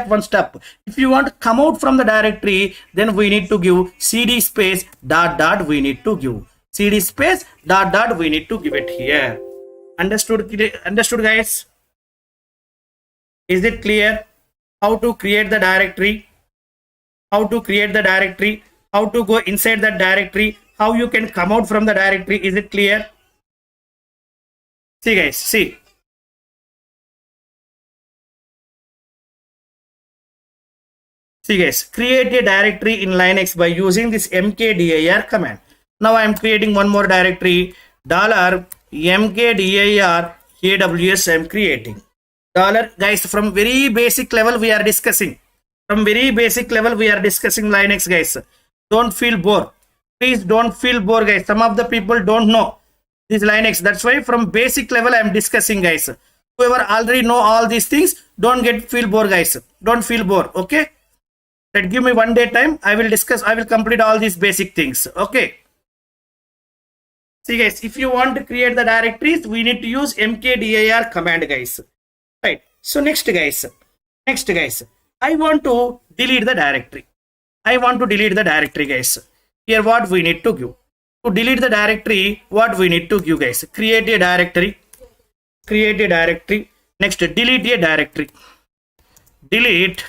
one step, if you want to come out from the directory, then we need to give cd space ... we need to give cd space ... we need to give it here. Understood guys? Is it clear how to create the directory? how to go inside that directory, how you can come out from the directory. Is it clear? See guys, see. See guys, create a directory in Linux by using this mkdir command. Now I am creating one more directory, $mkdir AWS I am creating. Guys, from very basic level we are discussing. From very basic level we are discussing Linux, guys. Don't feel bored. Please don't feel bored, guys. Some of the people don't know this Linux. That's why from basic level I am discussing, guys. Whoever already know all these things, don't feel bored, guys. Don't feel bored, okay? Let give me 1 day time. I will discuss. I will complete all these basic things. Okay. See guys, if you want to create the directories, we need to use mkdir command, guys. Right. So next guys, I want to delete the directory. Guys. Here what we need to give. To delete the directory, what we need to give, guys? Create a directory. Next, delete a directory. Delete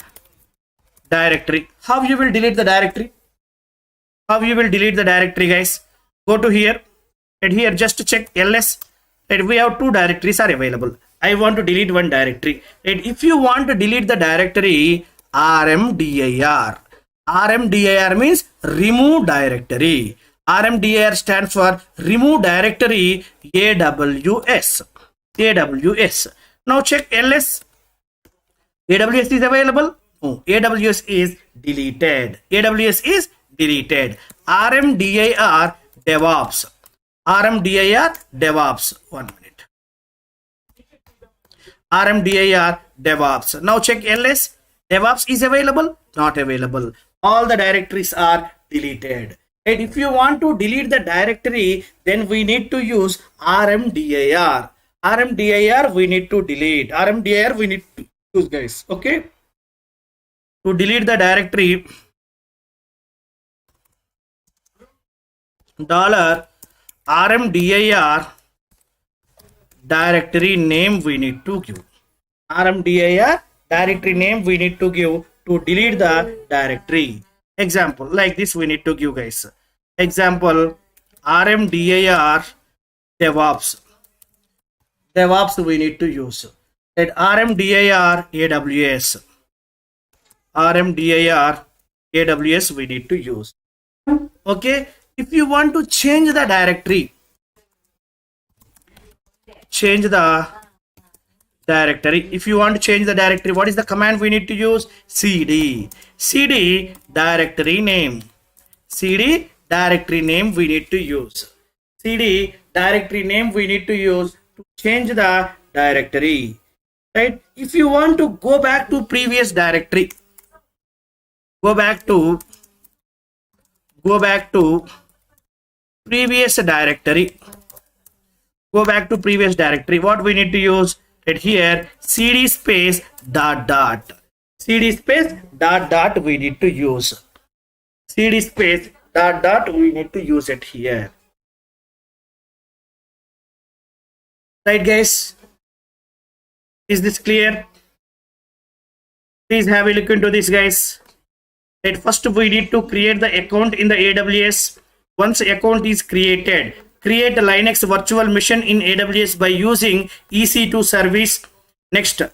directory. How you will delete the directory? Guys? Go to here, and here just check ls. And we have 2 directories are available. I want to delete one directory. And if you want to delete the directory, RMDIR means remove directory. RMDIR stands for remove directory AWS. Now check ls. AWS is available. Oh, AWS is deleted. RMDIR DevOps. 1 minute. RMDIR DevOps. Now check ls. DevOps is available? Not available. All the directories are deleted. And if you want to delete the directory, then we need to use RMDIR. RMDIR we need to delete. RMDIR we need to use, guys. Okay. To delete the directory, $RMDIR directory name we need to give. RMDIR directory name we need to give to delete the directory. Example, like this we need to give, guys. Example, RMDIR DevOps. We need to use. And RMDIR AWS. We need to use. Okay. If you want to change the directory, if you want to change the directory, what is the command we need to use? cd directory name. We need to use. cd directory name we need to use to change the directory. Right? If you want to go back to previous directory, go back to previous directory. What we need to use? Right here, cd space dot. We need to use. cd space dot. We need to use it here. Right, guys? Is this clear? Please have a look into this, guys. Right, first we need to create the account in the AWS. Once account is created, create a Linux virtual machine in AWS by using EC2 service. Next, to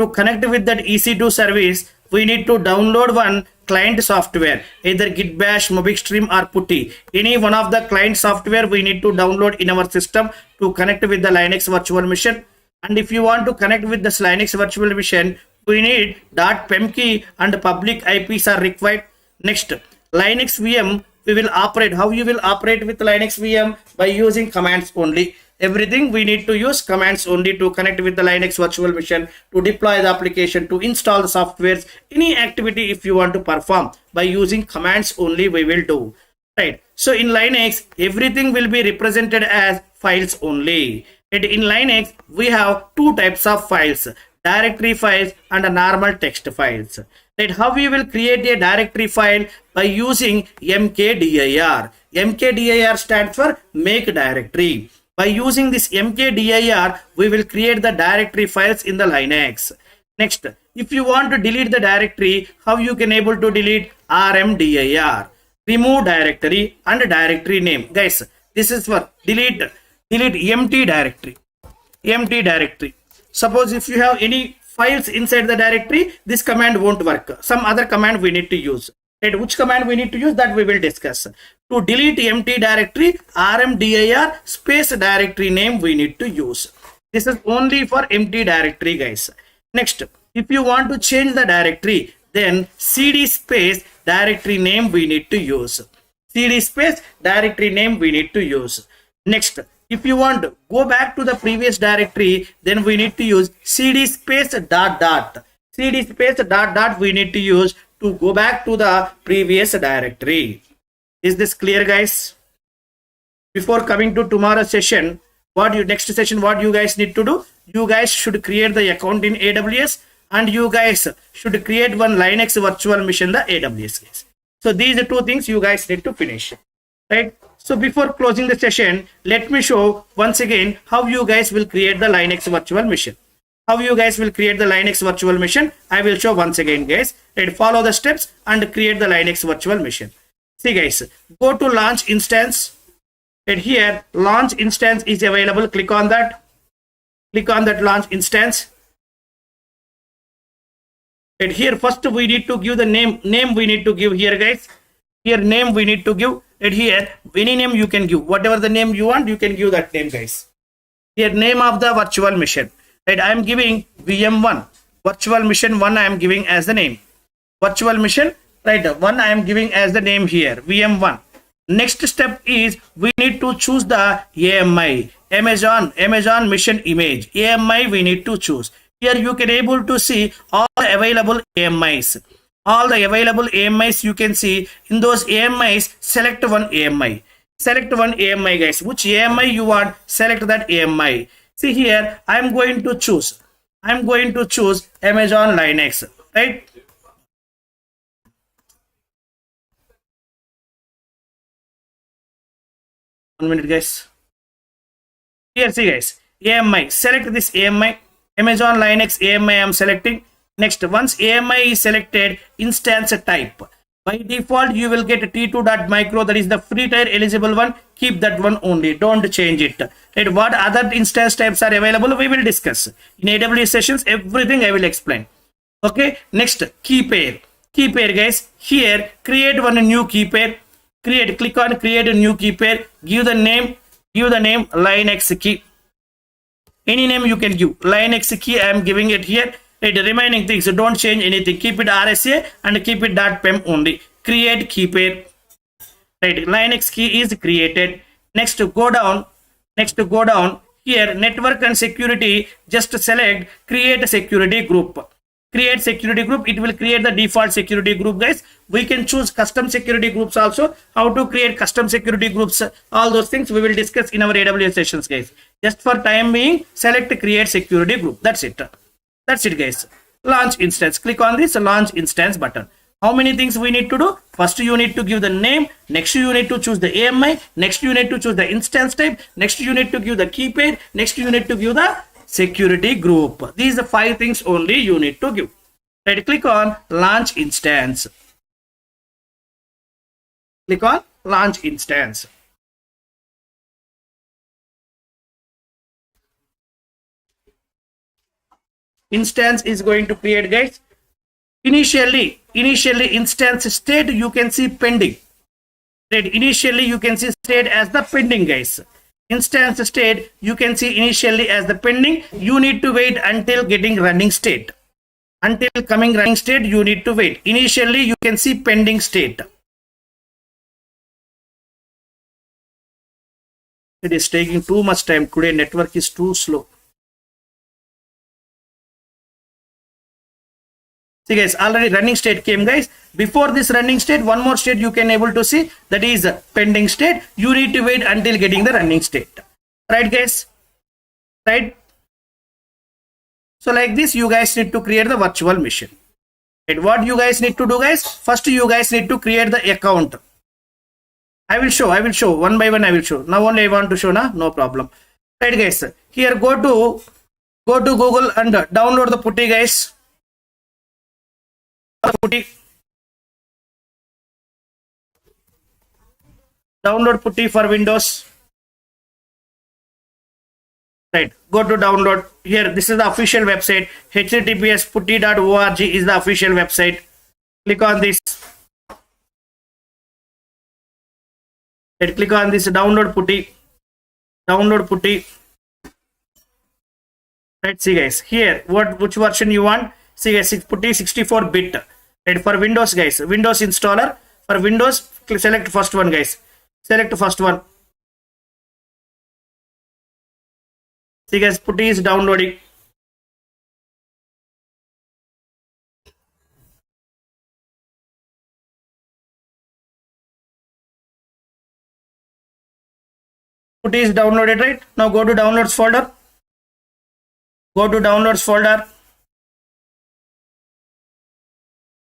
connect with that EC2 service, we need to download one client software, either Git Bash, Mobixstream or Putty. Any one of the client software we need to download in our system to connect with the Linux virtual machine. And if you want to connect with this Linux virtual machine, we need .pem key and public IPs are required. Next, Linux VM we will operate. How you will operate with Linux VM? By using commands only. Everything we need to use commands only to connect with the Linux virtual machine, to deploy the application, to install the softwares. Any activity if you want to perform, by using commands only we will do. Right. So in Linux, everything will be represented as files only. And in Linux, we have 2 types of files, directory files and a normal text files. Right. How we will create a directory file? By using mkdir. Mkdir stands for make directory. By using this mkdir, we will create the directory files in the Linux. Next, if you want to delete the directory, how you can able to delete? RMDIR. remove directory and directory name. Guys, this is for delete empty directory. Suppose if you have any files inside the directory, this command won't work. Some other command we need to use. Right? Which command we need to use, that we will discuss. To delete empty directory, rmdir space directory name we need to use. This is only for empty directory, guys. Next, if you want to change the directory, then cd space directory name we need to use. Cd space directory name we need to use. Next, if you want to go back to the previous directory, then we need to use cd space dot dot. Cd space dot dot we need to use to go back to the previous directory. Is this clear, guys? Before coming to tomorrow's session, what you guys need to do? You guys should create the account in AWS, and you guys should create one Linux virtual machine, the AWS, guys. So these are two things you guys need to finish, right? So before closing the session, let me show once again how you guys will create the Linux virtual machine. How you guys will create the Linux virtual machine, I will show once again, guys. Right, follow the steps and create the Linux virtual machine. See, guys, go to launch instance. And here launch instance is available. Click on that. Click on that launch instance. And here first we need to give the name we need to give here, guys. Here name we need to give. And here any name you can give. Whatever the name you want, you can give that name, guys. Here name of the virtual machine. Right, I am giving VM1. Virtual machine 1 I am giving as the name. Virtual machine, right, 1 I am giving as the name here, VM1. Next step is we need to choose the AMI, Amazon mission image. AMI we need to choose. Here you can able to see all the available AMIs. All the available AMIs you can see. In those AMIs, select one AMI. Select one AMI, guys. Which AMI you want, select that AMI. See here, I am going to choose Amazon Linux, right? One minute, guys. Here, see, guys, AMI. Select this AMI, Amazon Linux AMI I am selecting. Next, once AMI is selected, instance type. By default, you will get T2.micro, that is the free tier eligible one. Keep that one only. Don't change it. Right? What other instance types are available, we will discuss. In AWS sessions, everything I will explain. Okay. Next, key pair. Key pair, guys. Here, create one new key pair. Click on create a new key pair. Give the name Linux key. Any name you can give. Linux key, I am giving it here. Right, the remaining things, so don't change anything. Keep it RSA and keep it .pem only. Create key pair. Right, Linux key is created. Next, go down. Here, network and security. Just select create a security group. Create security group. It will create the default security group, guys. We can choose custom security groups also. How to create custom security groups? All those things we will discuss in our AWS sessions, guys. Just for time being, select create security group. That's it. That's it, guys. Launch instance. Click on this launch instance button. How many things we need to do? First, you need to give the name. Next, you need to choose the AMI. Next, you need to choose the instance type. Next, you need to give the key pair. Next, you need to give the security group. These are 5 things only you need to give. Right, click on launch instance. Click on launch instance. Instance is going to create, guys. Initially instance state you can see pending. Right, initially you can see state as the pending, guys. Instance state you can see initially as the pending. You need to wait until getting running state. Until coming running state you need to wait. Initially you can see pending state. It is taking too much time today. Network is too slow. See, guys, already running state came, guys. Before this running state, one more state you can able to see, that is pending state. You need to wait until getting the running state. Right, guys? Right? So like this, you guys need to create the virtual machine. Right? What you guys need to do, guys? First, you guys need to create the account. I will show one by one. I will show. Now only I want to show now, no problem. Right, guys? Here, go to Google and download the putty, guys. Putty. Download putty for Windows. Right, go to download. Here, this is the official website. https putty.org is the official website. Click on this. Right, click on this download putty. Download putty. Right, see guys, here which version you want. See guys, putty 64-bit. Right, for Windows guys, Windows installer. For Windows, select first one guys. Select first one. See guys, putty is downloading. Putty is downloaded, right? Now go to downloads folder. Go to downloads folder.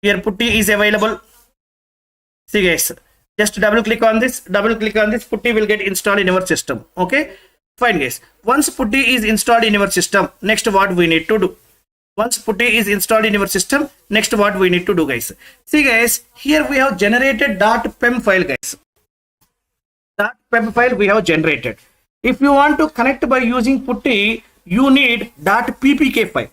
Here putty is available. See guys, just double click on this. Double click on this. Putty will get installed in your system. Okay. Fine guys, once putty is installed in your system, next what we need to do? Once putty is installed in your system, next what we need to do guys? See guys, here we have generated .pem file guys. .pem file we have generated. If you want to connect by using putty, you need .ppk file.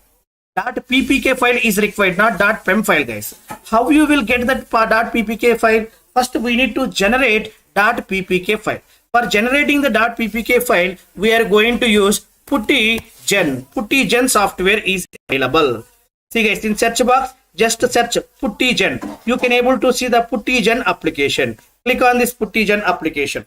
.ppk file is required, not .pem file guys. How you will get that .ppk file? First we need to generate .ppk file. For generating the .ppk file, we are going to use putty-gen. Putty-gen software is available. See guys, in search box, just search putty-gen. You can able to see the putty-gen application. Click on this putty-gen application.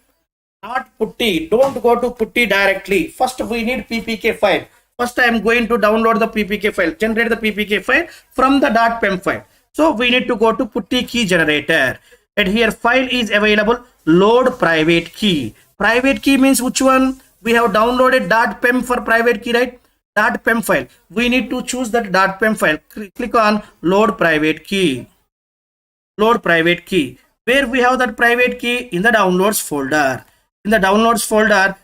Not putty. Don't go to putty directly. First, we need ppk file. First, I am going to download the ppk file. Generate the ppk file from the .pem file. So we need to go to putty key generator. And here file is available. Load private key. Private key means which one? We have downloaded .pem for private key, right? .pem file. We need to choose that .pem file. Click on load private key. Load private key. Where we have that private key? In the downloads folder. In the downloads folder,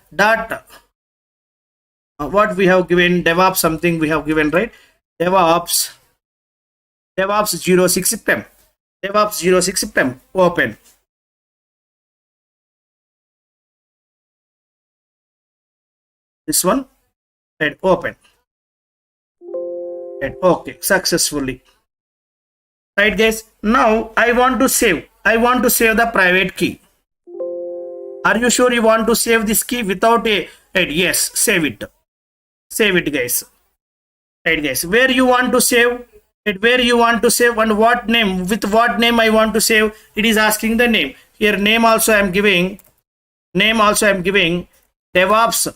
what we have given, DevOps something we have given, right? DevOps 06 pem. DevOps 06 pem. Open. This one, and open. And okay, successfully. Right guys, now I want to save. I want to save the private key. Are you sure you want to save this key without a yes, save it. Save it guys. Right guys, where you want to save? Where you want to save and what name? With what name I want to save? It is asking the name. Here name also I am giving. Name also I am giving. DevOps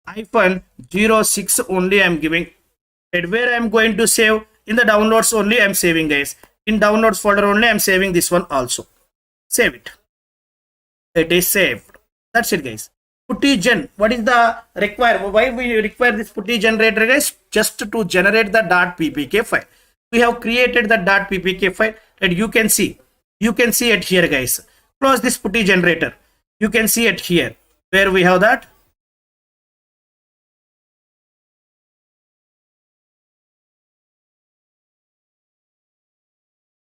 -06 only I am giving. And where I am going to save? In the downloads only I am saving guys. In downloads folder only I am saving this one also. Save it. It is saved. That's it guys. Putty-gen. What is the require? Why we require this putty generator guys? Just to generate the .ppk file. We have created the .ppk file and you can see. You can see it here guys. Close this putty generator. You can see it here. Where we have that?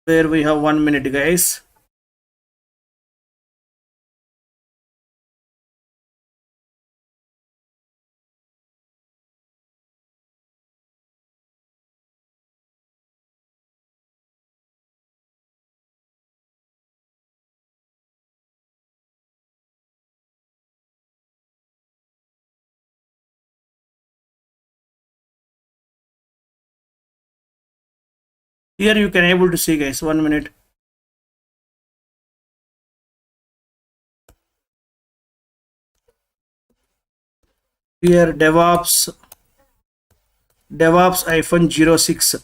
Where we have 1 minute guys. Here you can able to see guys, 1 minute. Here DevOps -06.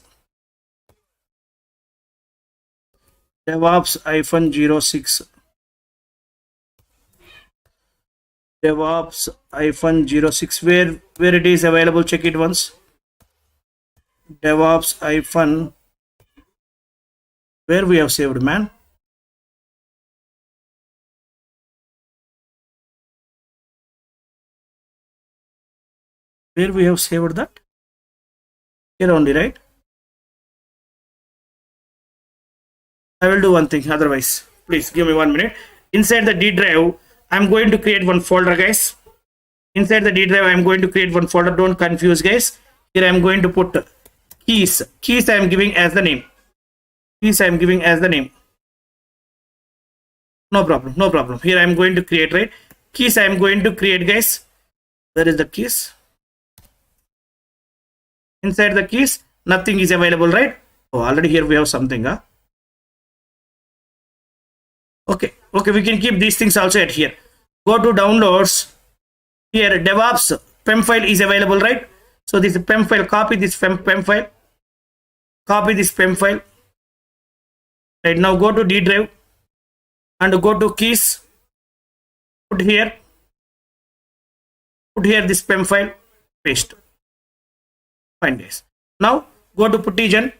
DevOps -06. DevOps -06. Where it is available, check it once. DevOps where we have saved, man. Where we have saved that? Here only, right? I will do one thing, otherwise please give me 1 minute. Inside the D drive I'm going to create one folder, guys. Inside the D drive, I'm going to create one folder. Don't confuse, guys. Here I'm going to put keys. Keys I'm giving as the name. Keys I'm giving as the name. No problem, no problem. Here I'm going to create, right? Keys I'm going to create, guys. Where is the keys? Inside the keys, nothing is available, right? Oh, already here we have something, huh? Okay, we can keep these things also at here. Go to downloads. Here, DevOps PEM file is available, right? So this PEM file, copy this PEM file. Copy this PEM file. Right, now go to D drive and go to keys. Put here this PEM file, paste. Fine, guys. Now go to Puttigen.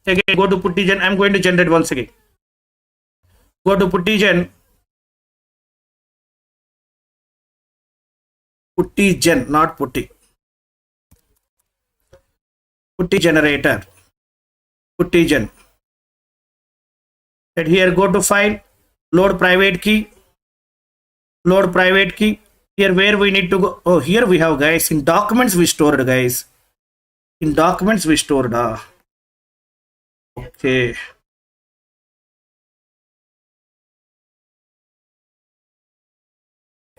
Again, go to Puttigen. I'm going to generate once again. Go to Puttigen. Puttigen, not Putty. Putty generator. Puttigen. And here go to file, load private key. Load private key. Here where we need to go. Oh, here we have, guys. In documents we stored, guys. In documents we stored. Okay.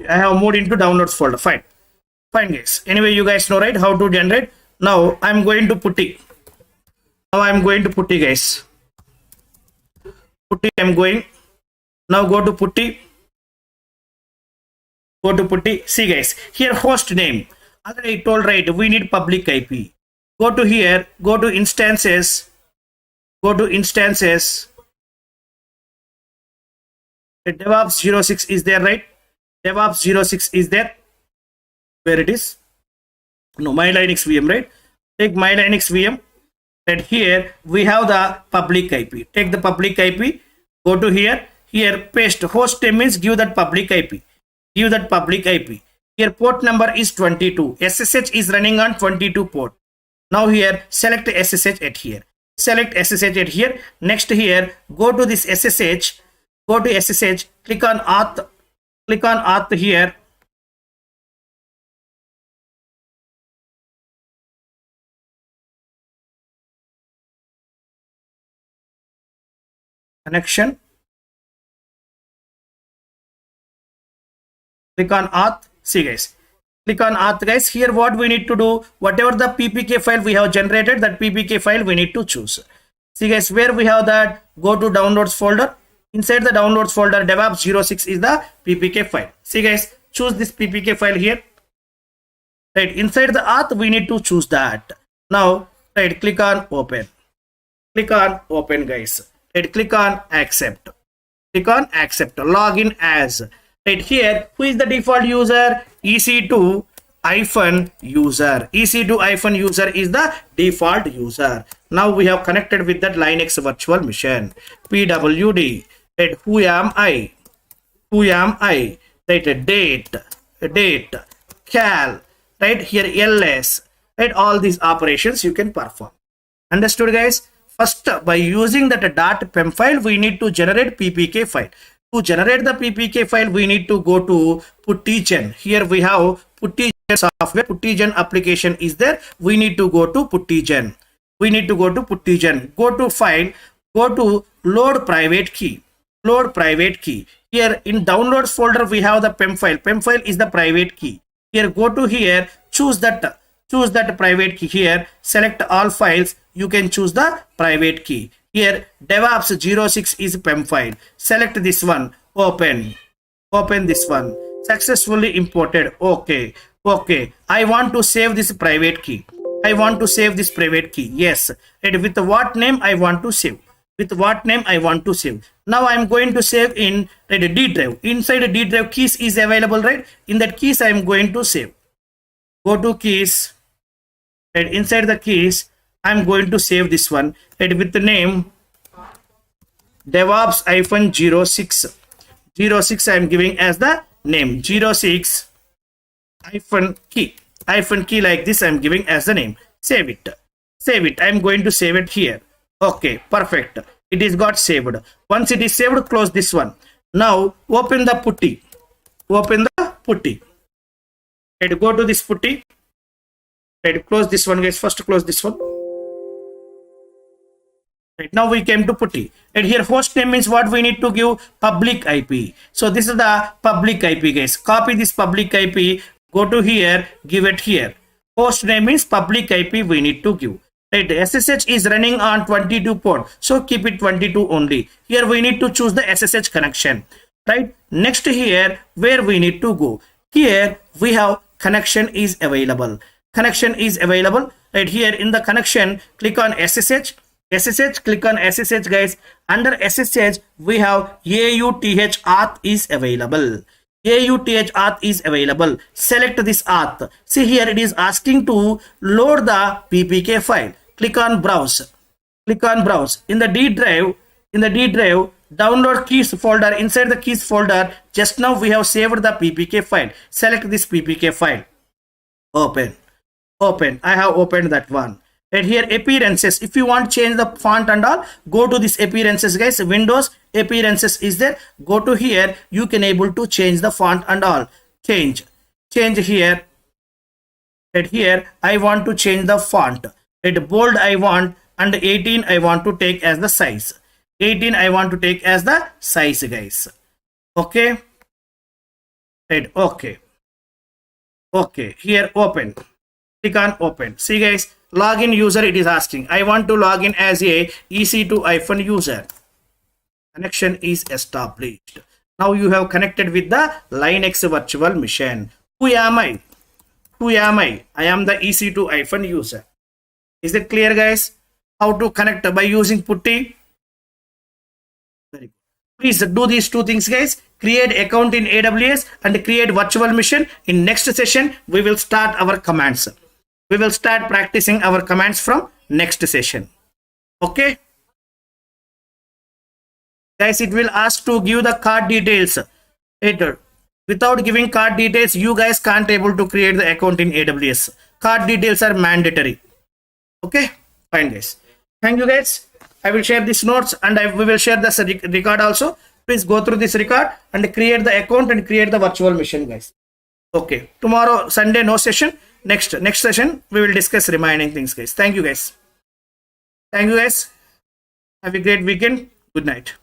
I have moved into downloads folder. Fine, guys. Anyway, you guys know, right, how to generate. Now I'm going to Putty. Guys. Putty I'm going. Now go to Putty. See, guys, here host name. Already I told, right, we need public IP. Go to here. Go to instances. The DevOps 06 is there, right? DevOps 06 is there. Where it is? No, my Linux VM, right? Take my Linux VM. And here we have the public IP. Take the public IP. Go to here. Here paste host name means give that public IP. Here port number is 22. SSH is running on 22 port. Now here select SSH at here. Next here go to this SSH. Go to SSH. Click on auth. Here. Connection. Click on auth. See, guys. Click on auth, guys. Here what we need to do, whatever the PPK file we have generated, that PPK file we need to choose. See, guys, where we have that, go to downloads folder. Inside the downloads folder, DevOps 06 is the PPK file. See, guys, choose this PPK file here. Right, inside the auth, we need to choose that. Now, right, click on open. Guys. Right, click on accept. Login as. Right here, who is the default user? EC2-user. EC2-user is the default user. Now we have connected with that Linux virtual machine. PWD. Right, who am I? Right, date, cal. Right here, ls. Right, all these operations you can perform. Understood, guys? First, by using that .pem file, we need to generate PPK file. To generate the PPK file, we need to go to Puttigen. Here we have Puttigen software. Puttigen application is there. We need to go to Puttigen. Go to file. Go to load private key. Here in downloads folder, we have the PEM file. PEM file is the private key. Here, go to here. Choose that private key. Here, select all files. You can choose the private key. Here, DevOps 06 is PEM file. Select this one. Open this one. Successfully imported. Okay. I want to save this private key. Yes. And with what name I want to save? Now I'm going to save in D drive. Inside the D drive, keys is available, right? In that keys, I'm going to save. Go to keys. And inside the keys, I'm going to save this one. And with the name DevOps -06. 06 I'm giving as the name. 06 key like this I'm giving as the name. Save it. I'm going to save it here. Okay, perfect. It is got saved. Once it is saved, close this one. Now open the Putty. open the putty. Right, go to this putty. Right, close this one, guys. First close this one. Right, now we came to putty. And here host name means what we need to give public IP. So this is the public IP, guys. Copy this public IP, go to here, give it here. Host name means public IP we need to give. Right, SSH is running on 22 port, so keep it 22 only. Here we need to choose the SSH connection. Right, next here where we need to go. Here we have connection is available. Connection is available. Right, here in the connection, click on SSH. Click on SSH, guys. Under SSH we have AUTH auth is available. AUTH auth is available. Select this auth. See here it is asking to load the PPK file. Click on browse. Click on browse. In the D drive, download keys folder. Inside the keys folder, just now we have saved the PPK file. Select this PPK file. Open. I have opened that one. Right, here appearances. If you want to change the font and all, go to this appearances, guys. Windows appearances is there. Go to here. You can able to change the font and all. Change here. Right, here I want to change the font. Right, bold I want, and 18 I want to take as the size. 18 I want to take as the size, guys. Okay. Right, okay. Here open. Click on open. See, guys, login user it is asking. I want to log in as a EC2 user. Connection is established. Now you have connected with the Linux virtual machine. Who am I? I am the EC2 user. Is it clear, guys? How to connect by using putty? Very good. Please do these two things, guys. Create account in AWS and create virtual machine. In next session, we will start our commands. We will start practicing our commands from next session. Okay. Guys, it will ask to give the card details. Without giving card details, you guys can't able to create the account in AWS. Card details are mandatory. Okay, fine, guys. Thank you, guys. I will share these notes and we will share this record also. Please go through this record and create the account and create the virtual machine, guys. Okay, tomorrow Sunday no session. Next session we will discuss remaining things, guys. Thank you, guys. Have a great weekend. Good night.